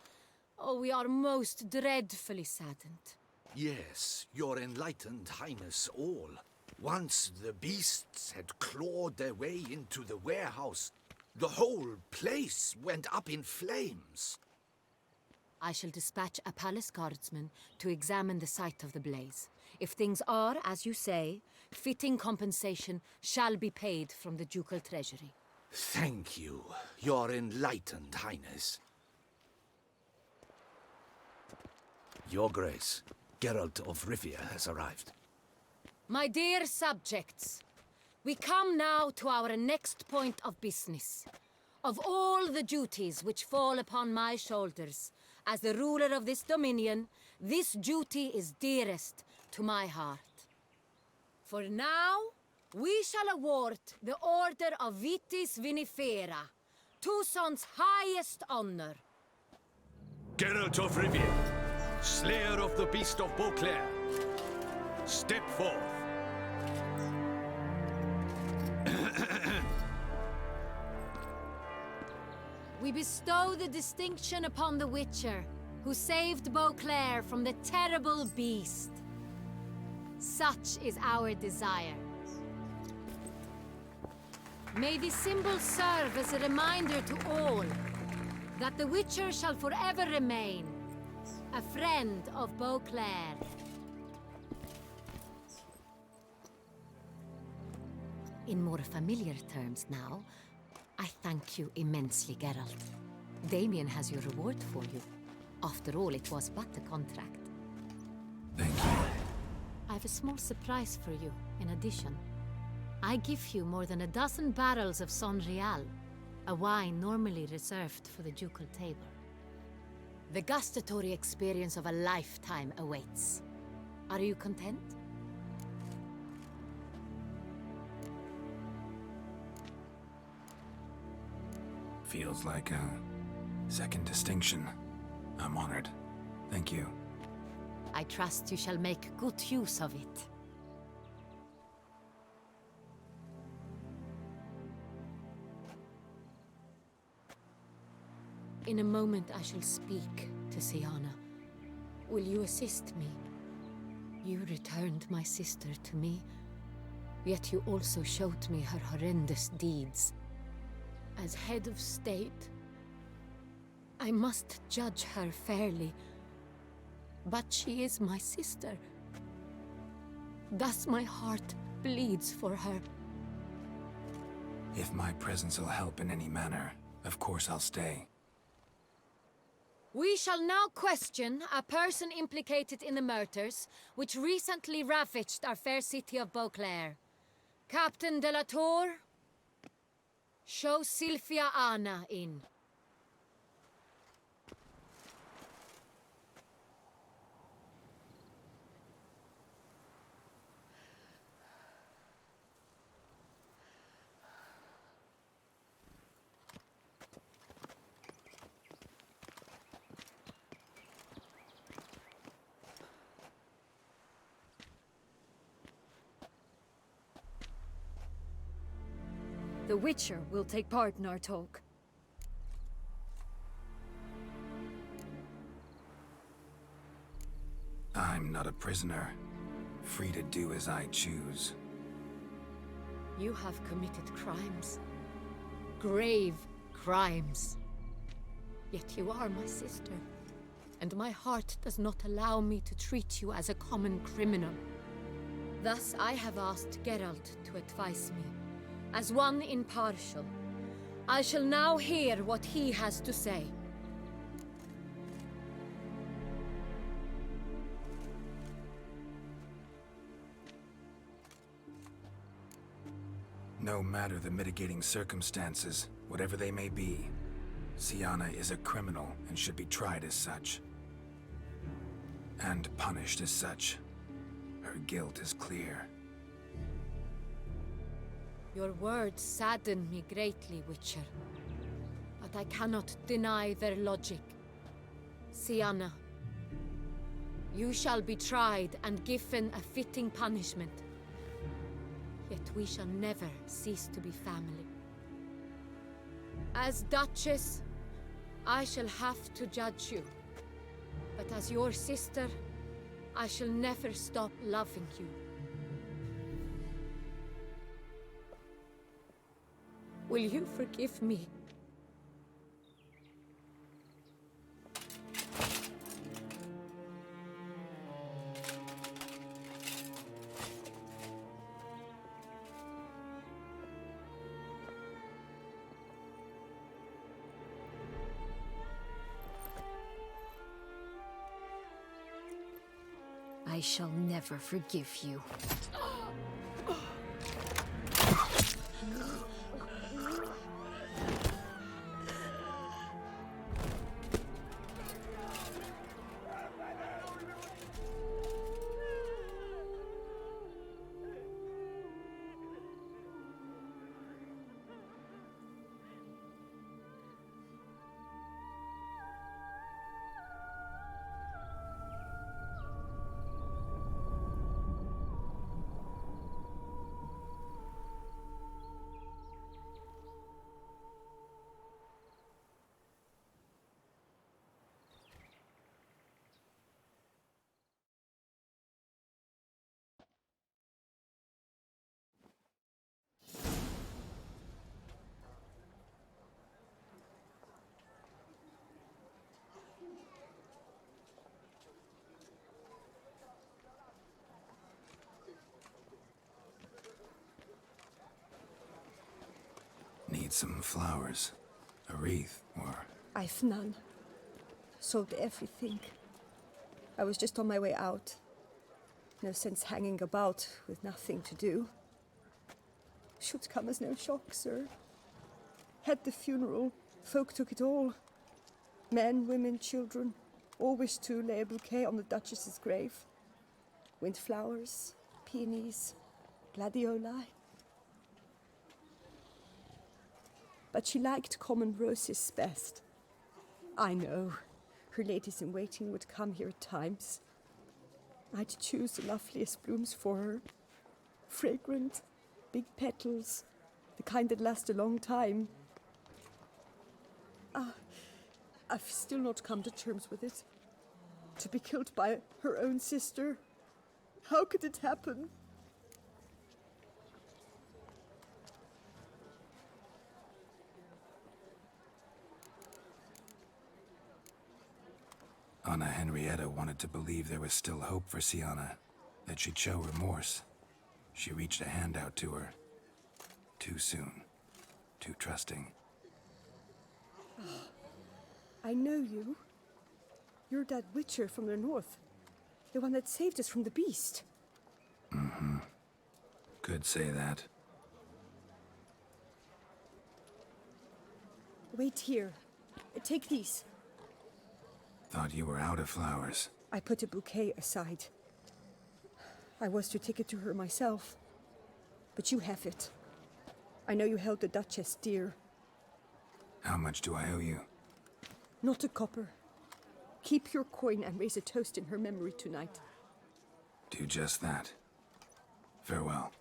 Oh, we are most dreadfully saddened. Yes, your enlightened highness all. Once the beasts had clawed their way into the warehouse, the whole place went up in flames. I shall dispatch a palace guardsman to examine the site of the blaze. If things are, as you say, fitting compensation shall be paid from the ducal treasury. Thank you, your enlightened highness. Your Grace, Geralt of Rivia has arrived. My dear subjects, we come now to our next point of business. Of all the duties which fall upon my shoulders, as the ruler of this dominion, this duty is dearest to my heart. For now, we shall award the Order of Vitis Vinifera, Tucson's highest honor. Geralt of Rivia, slayer of the beast of Beauclair, step forth. We bestow the distinction upon the Witcher, who saved Beauclair from the terrible beast. Such is our desire. May this symbol serve as a reminder to all that the Witcher shall forever remain a friend of Beauclair. In more familiar terms now, I thank you immensely, Geralt. Damien has your reward for you. After all, it was but a contract. Thank you. I have a small surprise for you, in addition. I give you more than a dozen barrels of Son Real, a wine normally reserved for the ducal table. The gustatory experience of a lifetime awaits. Are you content? Feels like a second distinction. I'm honored. Thank you. I trust you shall make good use of it. In a moment I shall speak to Sienna. Will you assist me? You returned my sister to me, yet you also showed me her horrendous deeds. As head of state, I must judge her fairly. But she is my sister. Thus my heart bleeds for her. If my presence will help in any manner, of course I'll stay. We shall now question a person implicated in the murders which recently ravaged our fair city of Beauclair. Captain de la Tour, show Sylvia Anna in. The Witcher will take part in our talk. I'm not a prisoner, free to do as I choose. You have committed crimes. Grave crimes. Yet you are my sister, and my heart does not allow me to treat you as a common criminal. Thus I have asked Geralt to advise me, as one impartial. I shall now hear what he has to say. No matter the mitigating circumstances, whatever they may be, Siana is a criminal and should be tried as such. And punished as such. Her guilt is clear. Your words sadden me greatly, Witcher. But I cannot deny their logic. Siana, you shall be tried and given a fitting punishment. Yet we shall never cease to be family. As Duchess, I shall have to judge you. But as your sister, I shall never stop loving you. Will you forgive me? I shall never forgive you. Need some flowers. A wreath, or... I've none. Sold everything. I was just on my way out. No sense hanging about with nothing to do. Should come as no shock, sir. Had the funeral. Folk took it all. Men, women, children. All wished to lay a bouquet on the Duchess's grave. Windflowers, peonies, gladioli. But she liked common roses best. I know. Her ladies-in-waiting would come here at times. I'd choose the loveliest blooms for her. Fragrant, big petals, the kind that last a long time. I've still not come to terms with it. To be killed by her own sister. How could it happen? Anna Henrietta wanted to believe there was still hope for Siana, that she'd show remorse. She reached a hand out to her. Too soon. Too trusting. I know you. You're that witcher from the north. The one that saved us from the beast. Mm-hmm. Could say that. Wait here. Take these. Thought you were out of flowers. I put a bouquet aside. I was to take it to her myself. But you have it. I know you held the Duchess dear. How much do I owe you? Not a copper. Keep your coin and raise a toast in her memory tonight. Do just that. Farewell.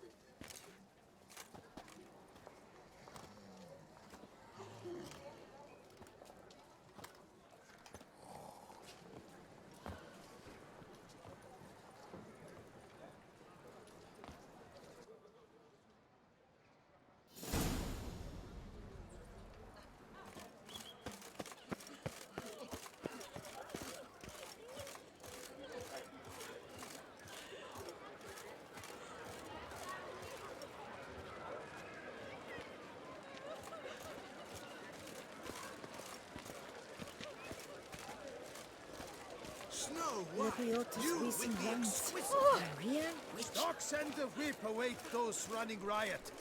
Dark scent of whip await those running riot.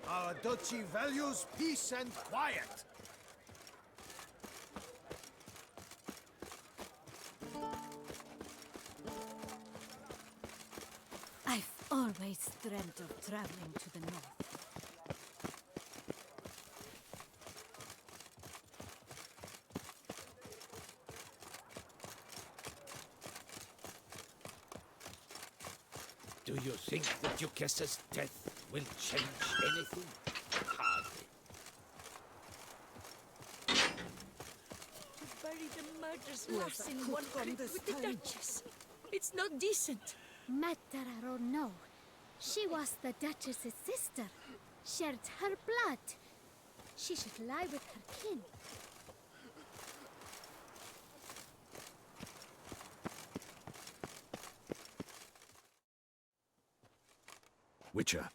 Our duchy values peace and quiet. I've always dreamt of traveling to the north. Do you think the Duchess's death will change anything? Hardly. To bury the murder's loss in one crypt with the Duchess. It's not decent. Matter or no, she was the Duchess's sister, shared her blood. She should lie with her kin. Witcher,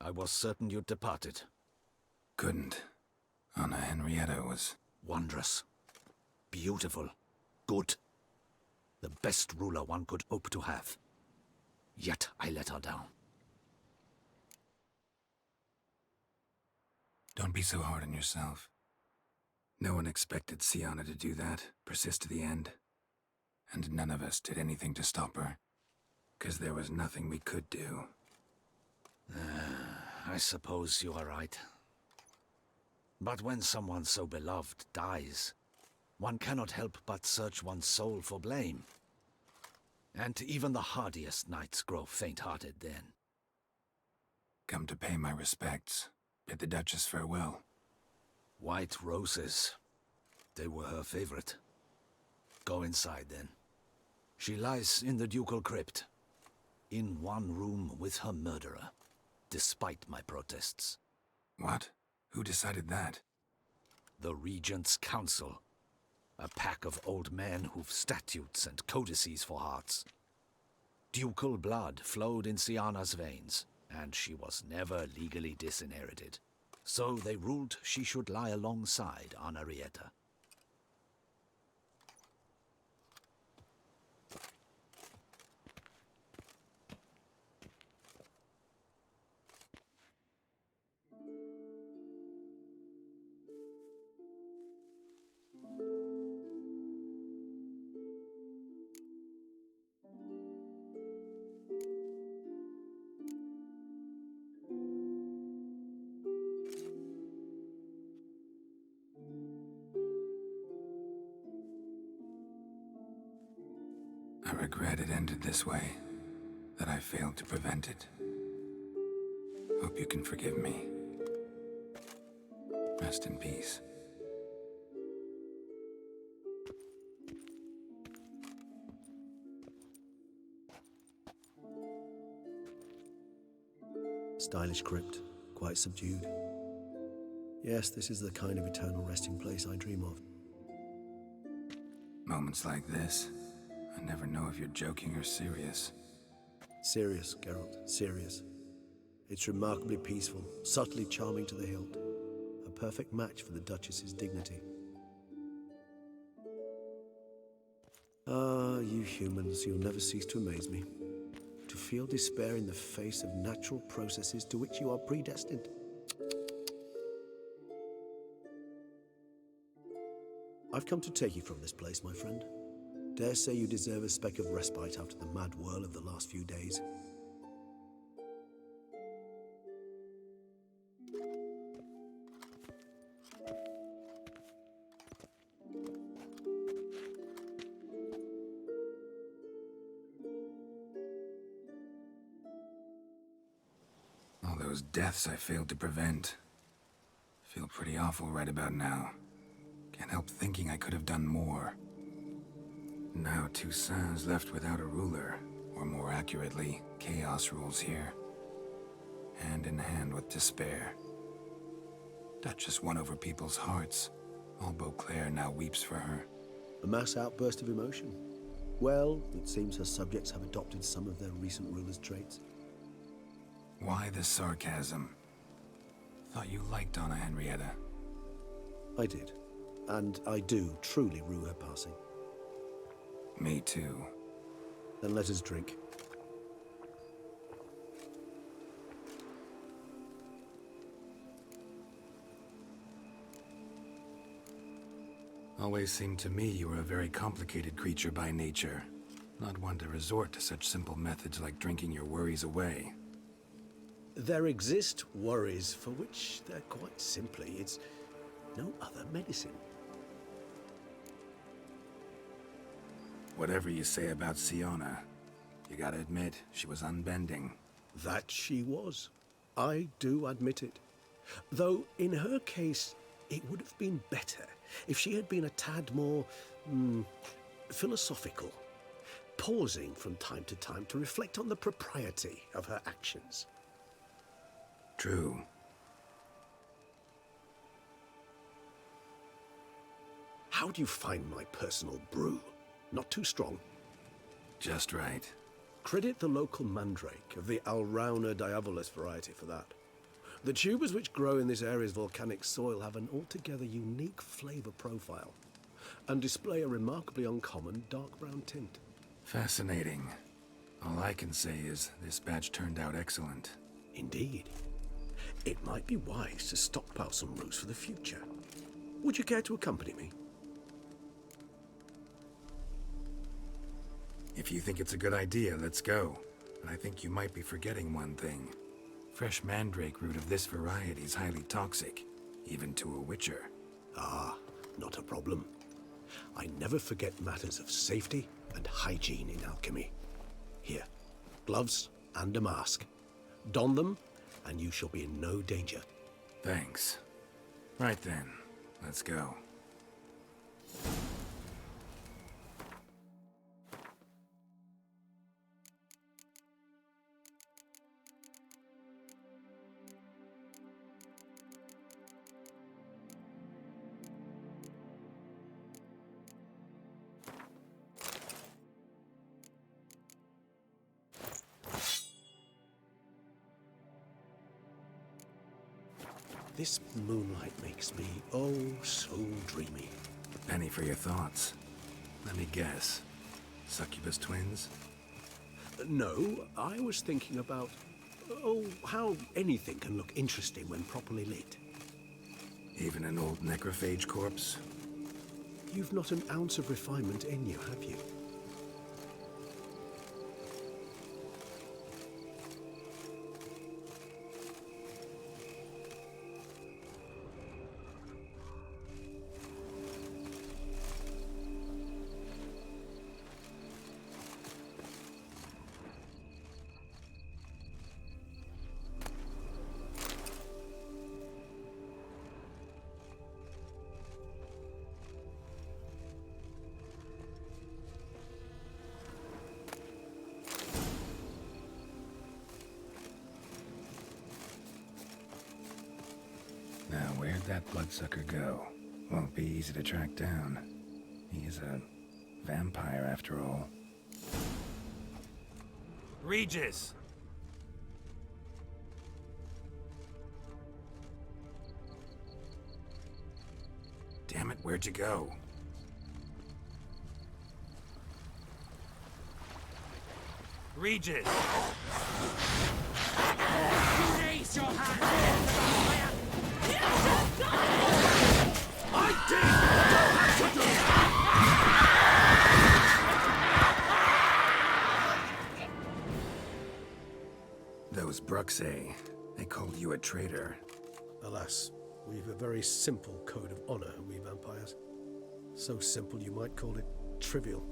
I was certain you'd departed. Couldn't. Anna Henrietta was... Wondrous. Beautiful. Good. The best ruler one could hope to have. Yet I let her down. Don't be so hard on yourself. No one expected Sienna to do that, persist to the end. And none of us did anything to stop her. 'Cause there was nothing we could do. I suppose you are right. But when someone so beloved dies, one cannot help but search one's soul for blame. And even the hardiest knights grow faint-hearted then. Come to pay my respects. Bid the Duchess farewell. White roses. They were her favorite. Go inside then. She lies in the ducal crypt. In one room with her murderer. Despite my protests. What? Who decided that? The Regent's Council. A pack of old men who've statutes and codices for hearts. Ducal blood flowed in Sienna's veins, and she was never legally disinherited. So they ruled she should lie alongside Henrietta. I regret it ended this way, that I failed to prevent it. Hope you can forgive me. Rest in peace. Stylish crypt, quite subdued. Yes, this is the kind of eternal resting place I dream of. Moments like this, I never know if you're joking or serious. Serious, Geralt, serious. It's remarkably peaceful, subtly charming to the hilt. A perfect match for the Duchess's dignity. Ah, you humans, you'll never cease to amaze me. To feel despair in the face of natural processes to which you are predestined. I've come to take you from this place, my friend. Dare say you deserve a speck of respite after the mad whirl of the last few days. All those deaths I failed to prevent. Feel pretty awful right about now. Can't help thinking I could have done more. Now Toussaint's left without a ruler, or more accurately, chaos rules here. Hand in hand with despair. Duchess won over people's hearts. All Beauclair now weeps for her. A mass outburst of emotion. Well, it seems her subjects have adopted some of their recent ruler's traits. Why the sarcasm? Thought you liked Anna Henrietta. I did. And I do truly rue her passing. Me too. Then let us drink. Always seemed to me you were a very complicated creature by nature. Not one to resort to such simple methods like drinking your worries away. There exist worries for which they're quite simply, it's no other medicine. Whatever you say about Siona, you gotta admit, she was unbending. That she was. I do admit it. Though, in her case, it would have been better if she had been a tad more, philosophical, pausing from time to time to reflect on the propriety of her actions. True. How do you find my personal brew? Not too strong? Just right. Credit the local mandrake of the Alrauna diabolus variety for that. The tubers which grow in this area's volcanic soil have an altogether unique flavor profile and display a remarkably uncommon dark brown tint. Fascinating. All I can say is this batch turned out excellent. Indeed. It might be wise to stockpile some roots for the future. Would you care to accompany me? If you think it's a good idea, let's go. But I think you might be forgetting one thing. Fresh mandrake root of this variety is highly toxic, even to a witcher. Ah, not a problem. I never forget matters of safety and hygiene in alchemy. Here, gloves and a mask. Don them, and you shall be in no danger. Thanks. Right then, let's go. This moonlight makes me, oh, so dreamy. A penny for your thoughts. Let me guess. Succubus twins? No, I was thinking about, how anything can look interesting when properly lit. Even an old necrophage corpse? You've not an ounce of refinement in you, have you? Now, where'd that bloodsucker go? Won't be easy to track down. He's a vampire, after all. Regis! Damn it, where'd you go? Regis! Raise your hand! I did what I had to do! Those Bruxae, they called you a traitor. Alas, we've a very simple code of honor, we vampires. So simple you might call it trivial.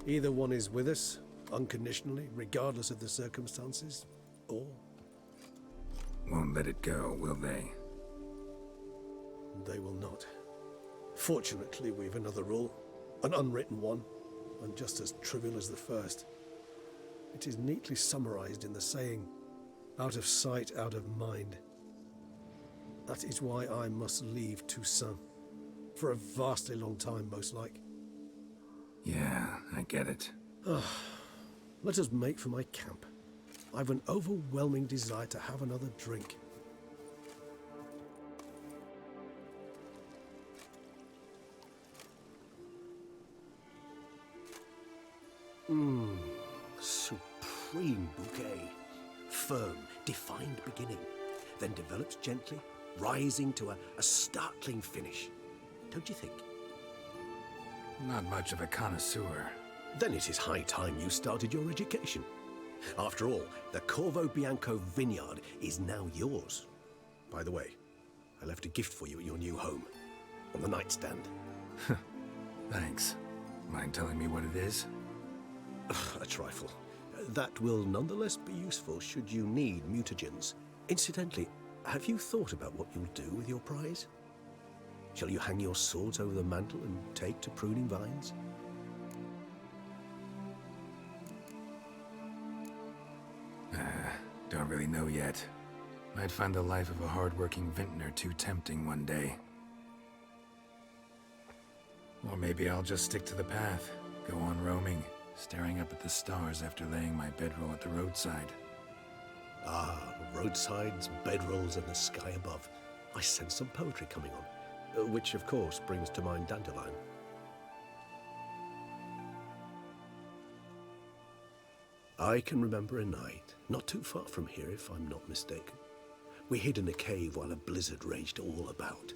Either one is with us, unconditionally, regardless of the circumstances, or... Won't let it go, will they? They will not. Fortunately, we've another rule, an unwritten one, and just as trivial as the first. It is neatly summarized in the saying, out of sight, out of mind. That is why I must leave Toussaint. For a vastly long time, most like. Yeah, I get it. Let us make for my camp. I've an overwhelming desire to have another drink. Supreme bouquet. Firm, defined beginning, then develops gently, rising to a startling finish. Don't you think? Not much of a connoisseur. Then it is high time you started your education. After all, the Corvo Bianco vineyard is now yours. By the way, I left a gift for you at your new home, on the nightstand. Thanks. Mind telling me what it is? A trifle. That will nonetheless be useful should you need mutagens. Incidentally, have you thought about what you'll do with your prize? Shall you hang your swords over the mantle and take to pruning vines? Don't really know yet. Might find the life of a hard-working vintner too tempting one day. Or maybe I'll just stick to the path, go on roaming, staring up at the stars after laying my bedroll at the roadside. Ah, roadsides, bedrolls, and the sky above. I sense some poetry coming on, which of course brings to mind Dandelion. I can remember a night, not too far from here if I'm not mistaken. We hid in a cave while a blizzard raged all about.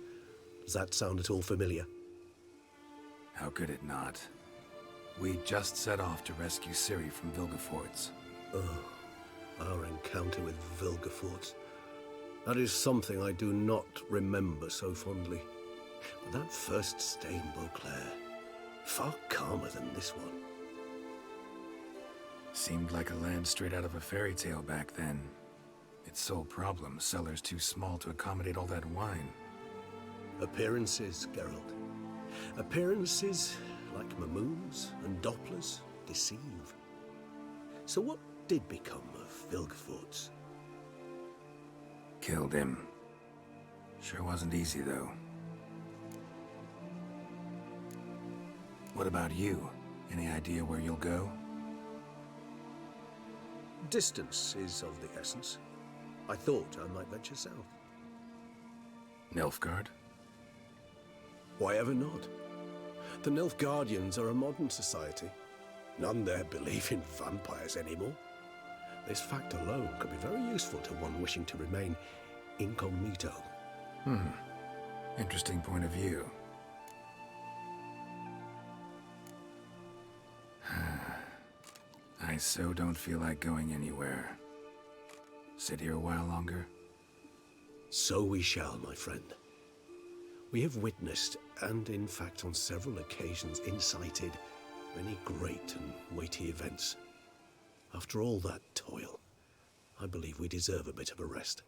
Does that sound at all familiar? How could it not? We just set off to rescue Ciri from Vilgefortz. Oh, our encounter with Vilgefortz. That is something I do not remember so fondly. But that first stay in Beauclair, far calmer than this one. Seemed like a land straight out of a fairy tale back then. Its sole problem, cellars too small to accommodate all that wine. Appearances, Geralt. Appearances, like Mamoons and Dopplers, deceive. So what did become of Vilgefortz? Killed him. Sure wasn't easy, though. What about you? Any idea where you'll go? Distance is of the essence. I thought I might venture south. Nilfgaard? Why ever not? The Nilfgaardians are a modern society. None there believe in vampires anymore. This fact alone could be very useful to one wishing to remain incognito. Interesting point of view. I so don't feel like going anywhere. Sit here a while longer? So we shall, my friend. We have witnessed, and in fact on several occasions incited, many great and weighty events. After all that toil, I believe we deserve a bit of a rest.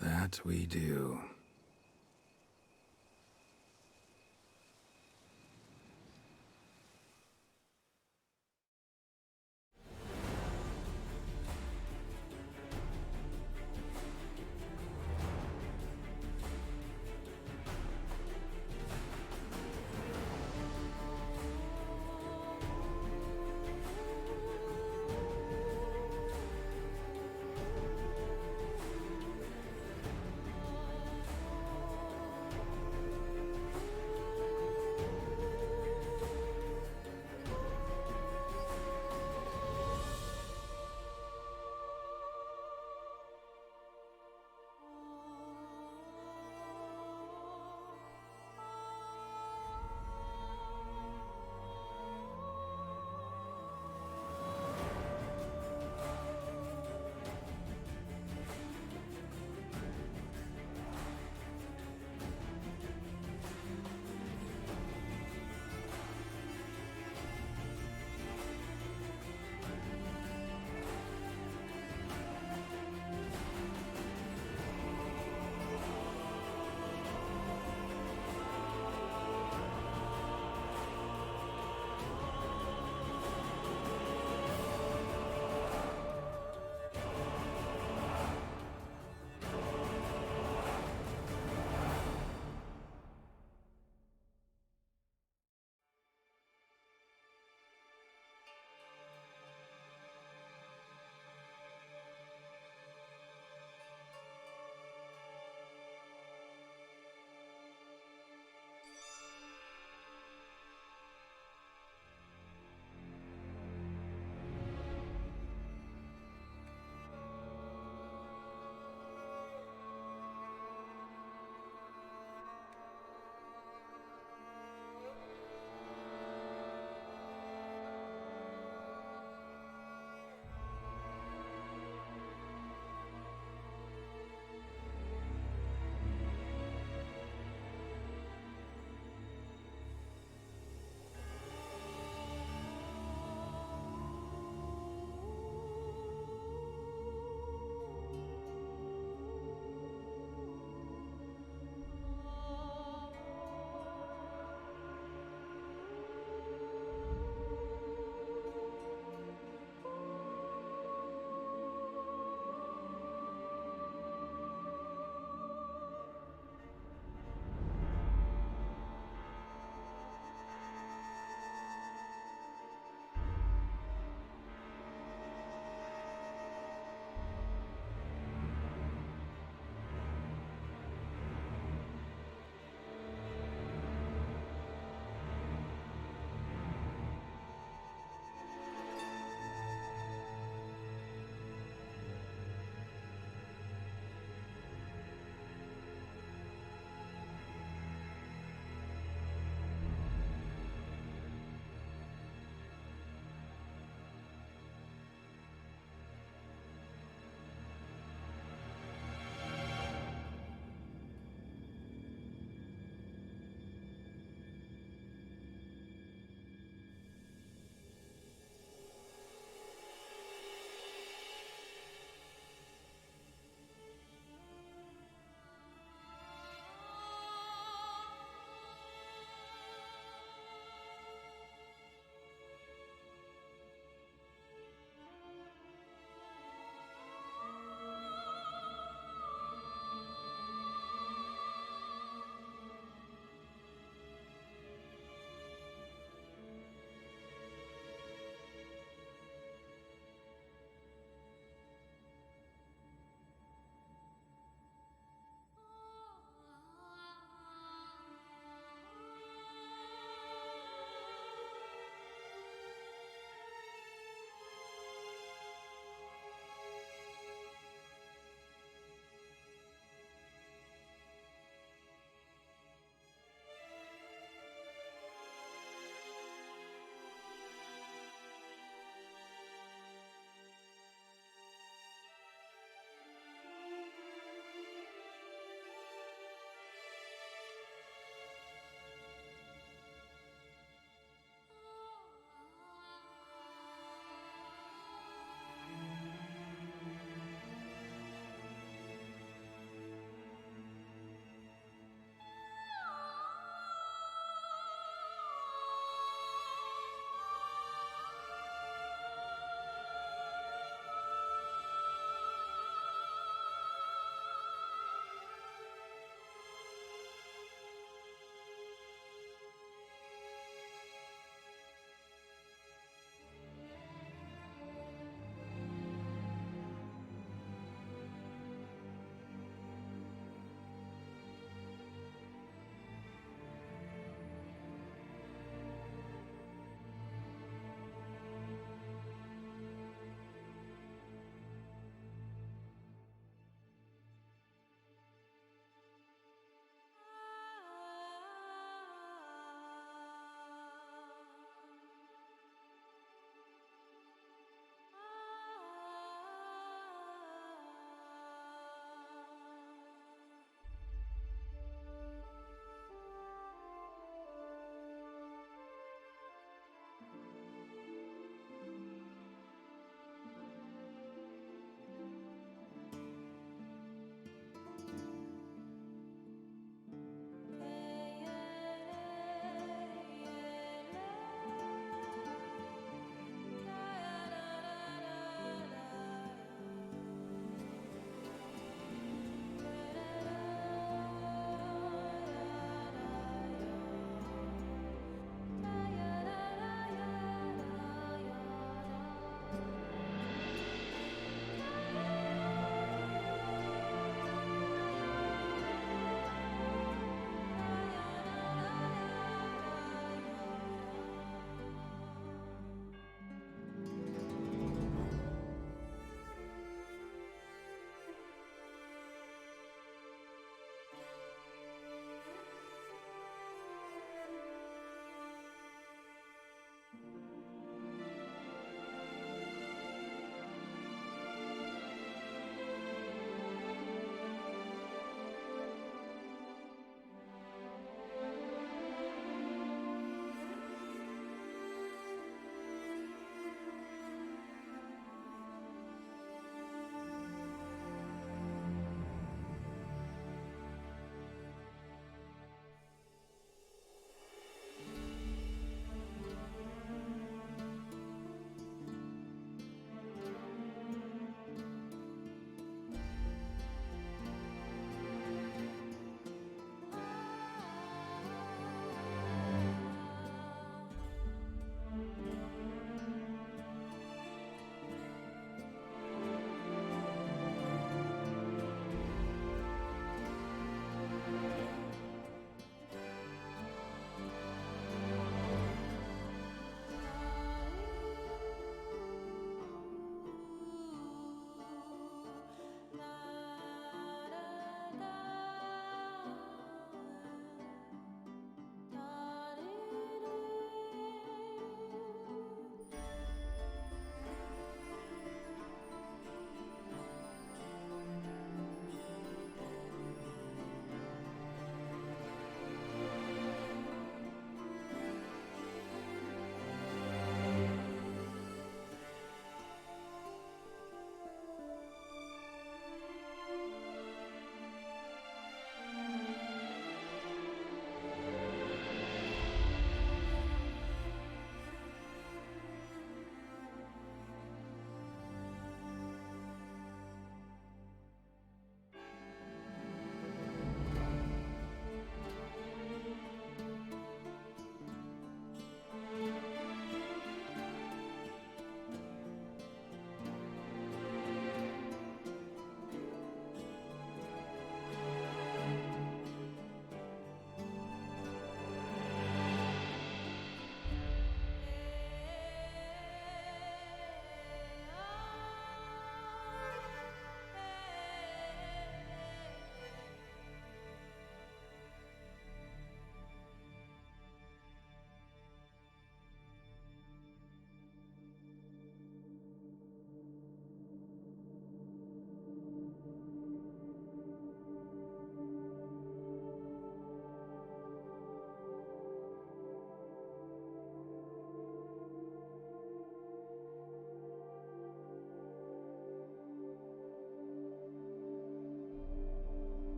That we do.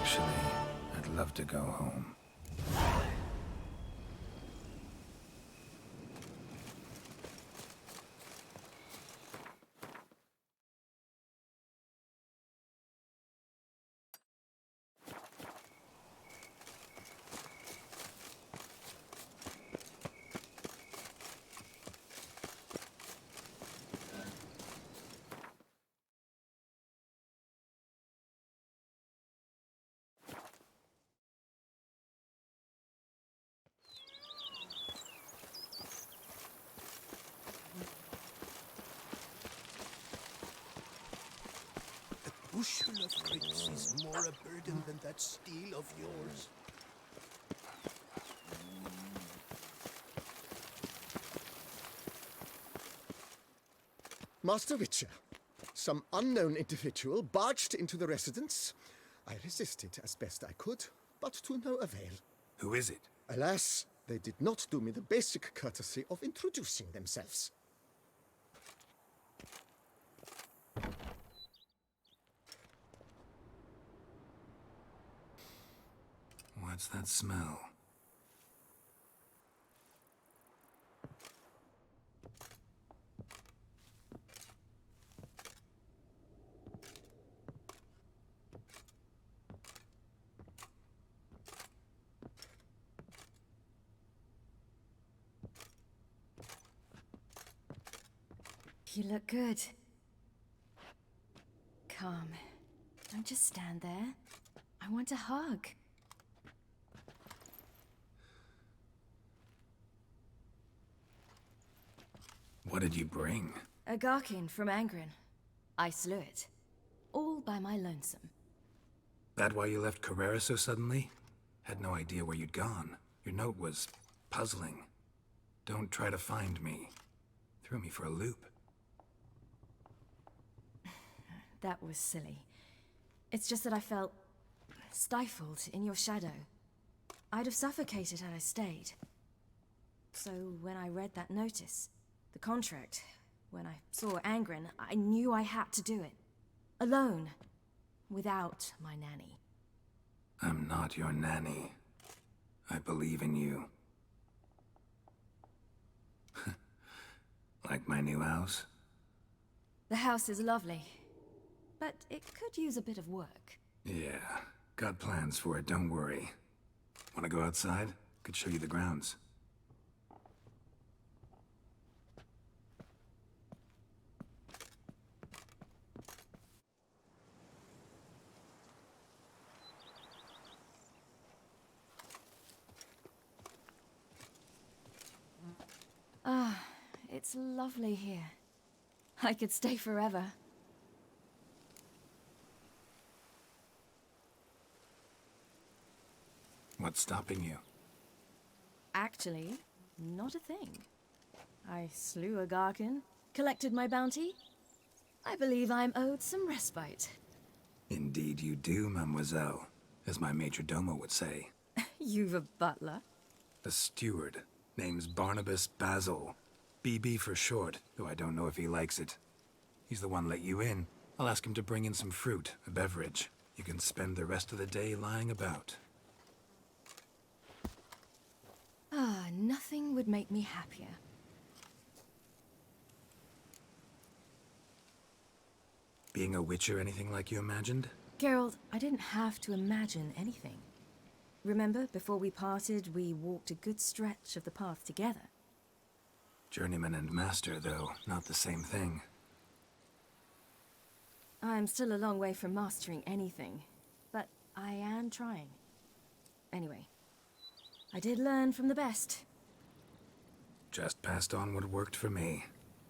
Actually, I'd love to go home. Bushel of bricks is more a burden than that steel of yours. Master Witcher, some unknown individual barged into the residence. I resisted as best I could, but to no avail. Who is it? Alas, they did not do me the basic courtesy of introducing themselves. What's that smell? You look good. Come. Don't just stand there. I want a hug. What did you bring? A Garkin from Angren. I slew it. All by my lonesome. That why you left Carrera so suddenly? Had no idea where you'd gone. Your note was puzzling. Don't try to find me. Threw me for a loop. That was silly. It's just that I felt stifled in your shadow. I'd have suffocated had I stayed. So when I read that notice, the contract, when I saw Angren, I knew I had to do it. Alone. Without my nanny. I'm not your nanny. I believe in you. Like my new house? The house is lovely, but it could use a bit of work. Yeah, got plans for it, don't worry. Wanna go outside? Could show you the grounds. Ah, it's lovely here. I could stay forever. What's stopping you? Actually, not a thing. I slew a Garkin, collected my bounty. I believe I'm owed some respite. Indeed you do, mademoiselle, as my major domo would say. You've a butler? A steward. Name's Barnabas Basil. BB for short, though I don't know if he likes it. He's the one let you in. I'll ask him to bring in some fruit, a beverage. You can spend the rest of the day lying about. Ah, nothing would make me happier. Being a witcher anything like you imagined? Geralt, I didn't have to imagine anything. Remember, before we parted, we walked a good stretch of the path together. Journeyman and master, though, not the same thing. I'm still a long way from mastering anything, but I am trying. Anyway, I did learn from the best. Just passed on what worked for me.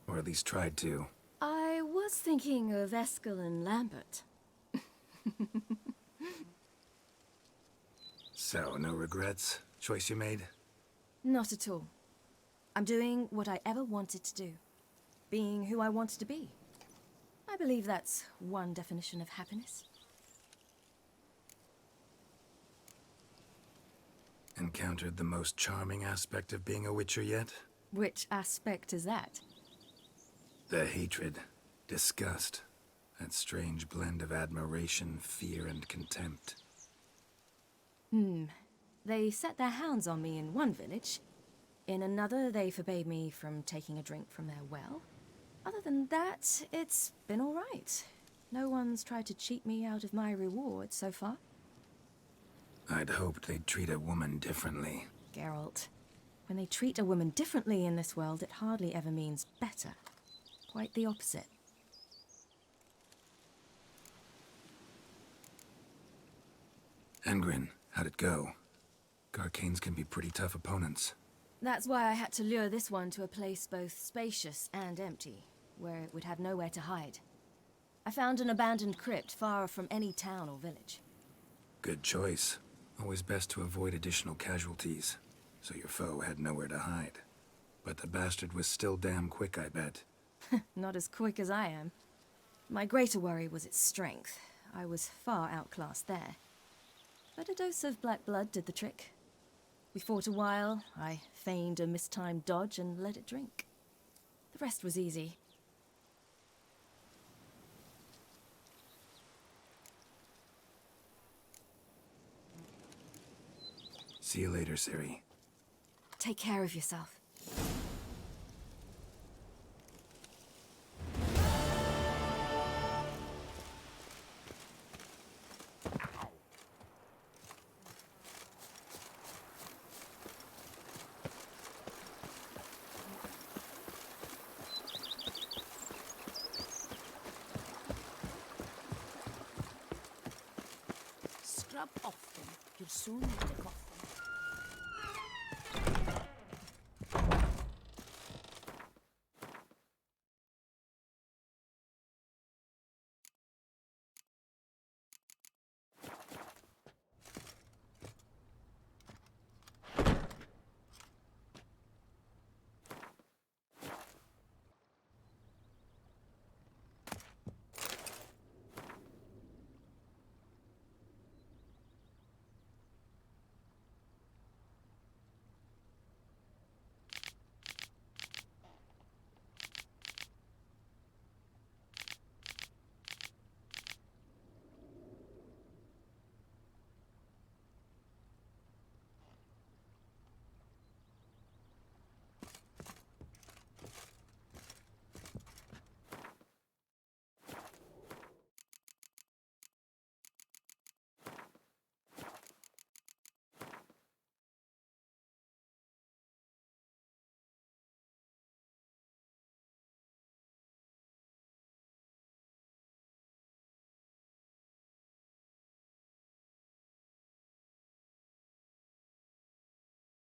Or at least tried to. I was thinking of Eskel and Lambert. So, no regrets? Choice you made? Not at all. I'm doing what I ever wanted to do. Being who I wanted to be. I believe that's one definition of happiness. Encountered the most charming aspect of being a witcher yet? Which aspect is that? The hatred, disgust, that strange blend of admiration, fear, and contempt. They set their hounds on me in one village. In another, they forbade me from taking a drink from their well. Other than that, it's been all right. No one's tried to cheat me out of my reward so far. I'd hoped they'd treat a woman differently. Geralt, when they treat a woman differently in this world, it hardly ever means better. Quite the opposite. Engrin, how'd it go? Garcanes can be pretty tough opponents. That's why I had to lure this one to a place both spacious and empty, where it would have nowhere to hide. I found an abandoned crypt far from any town or village. Good choice. Always best to avoid additional casualties, so your foe had nowhere to hide. But the bastard was still damn quick, I bet. Not as quick as I am. My greater worry was its strength. I was far outclassed there. But a dose of black blood did the trick. We fought a while, I feigned a mistimed dodge and let it drink. The rest was easy. See you later, Ciri. Take care of yourself. Scrub off them. You'll soon need a cough.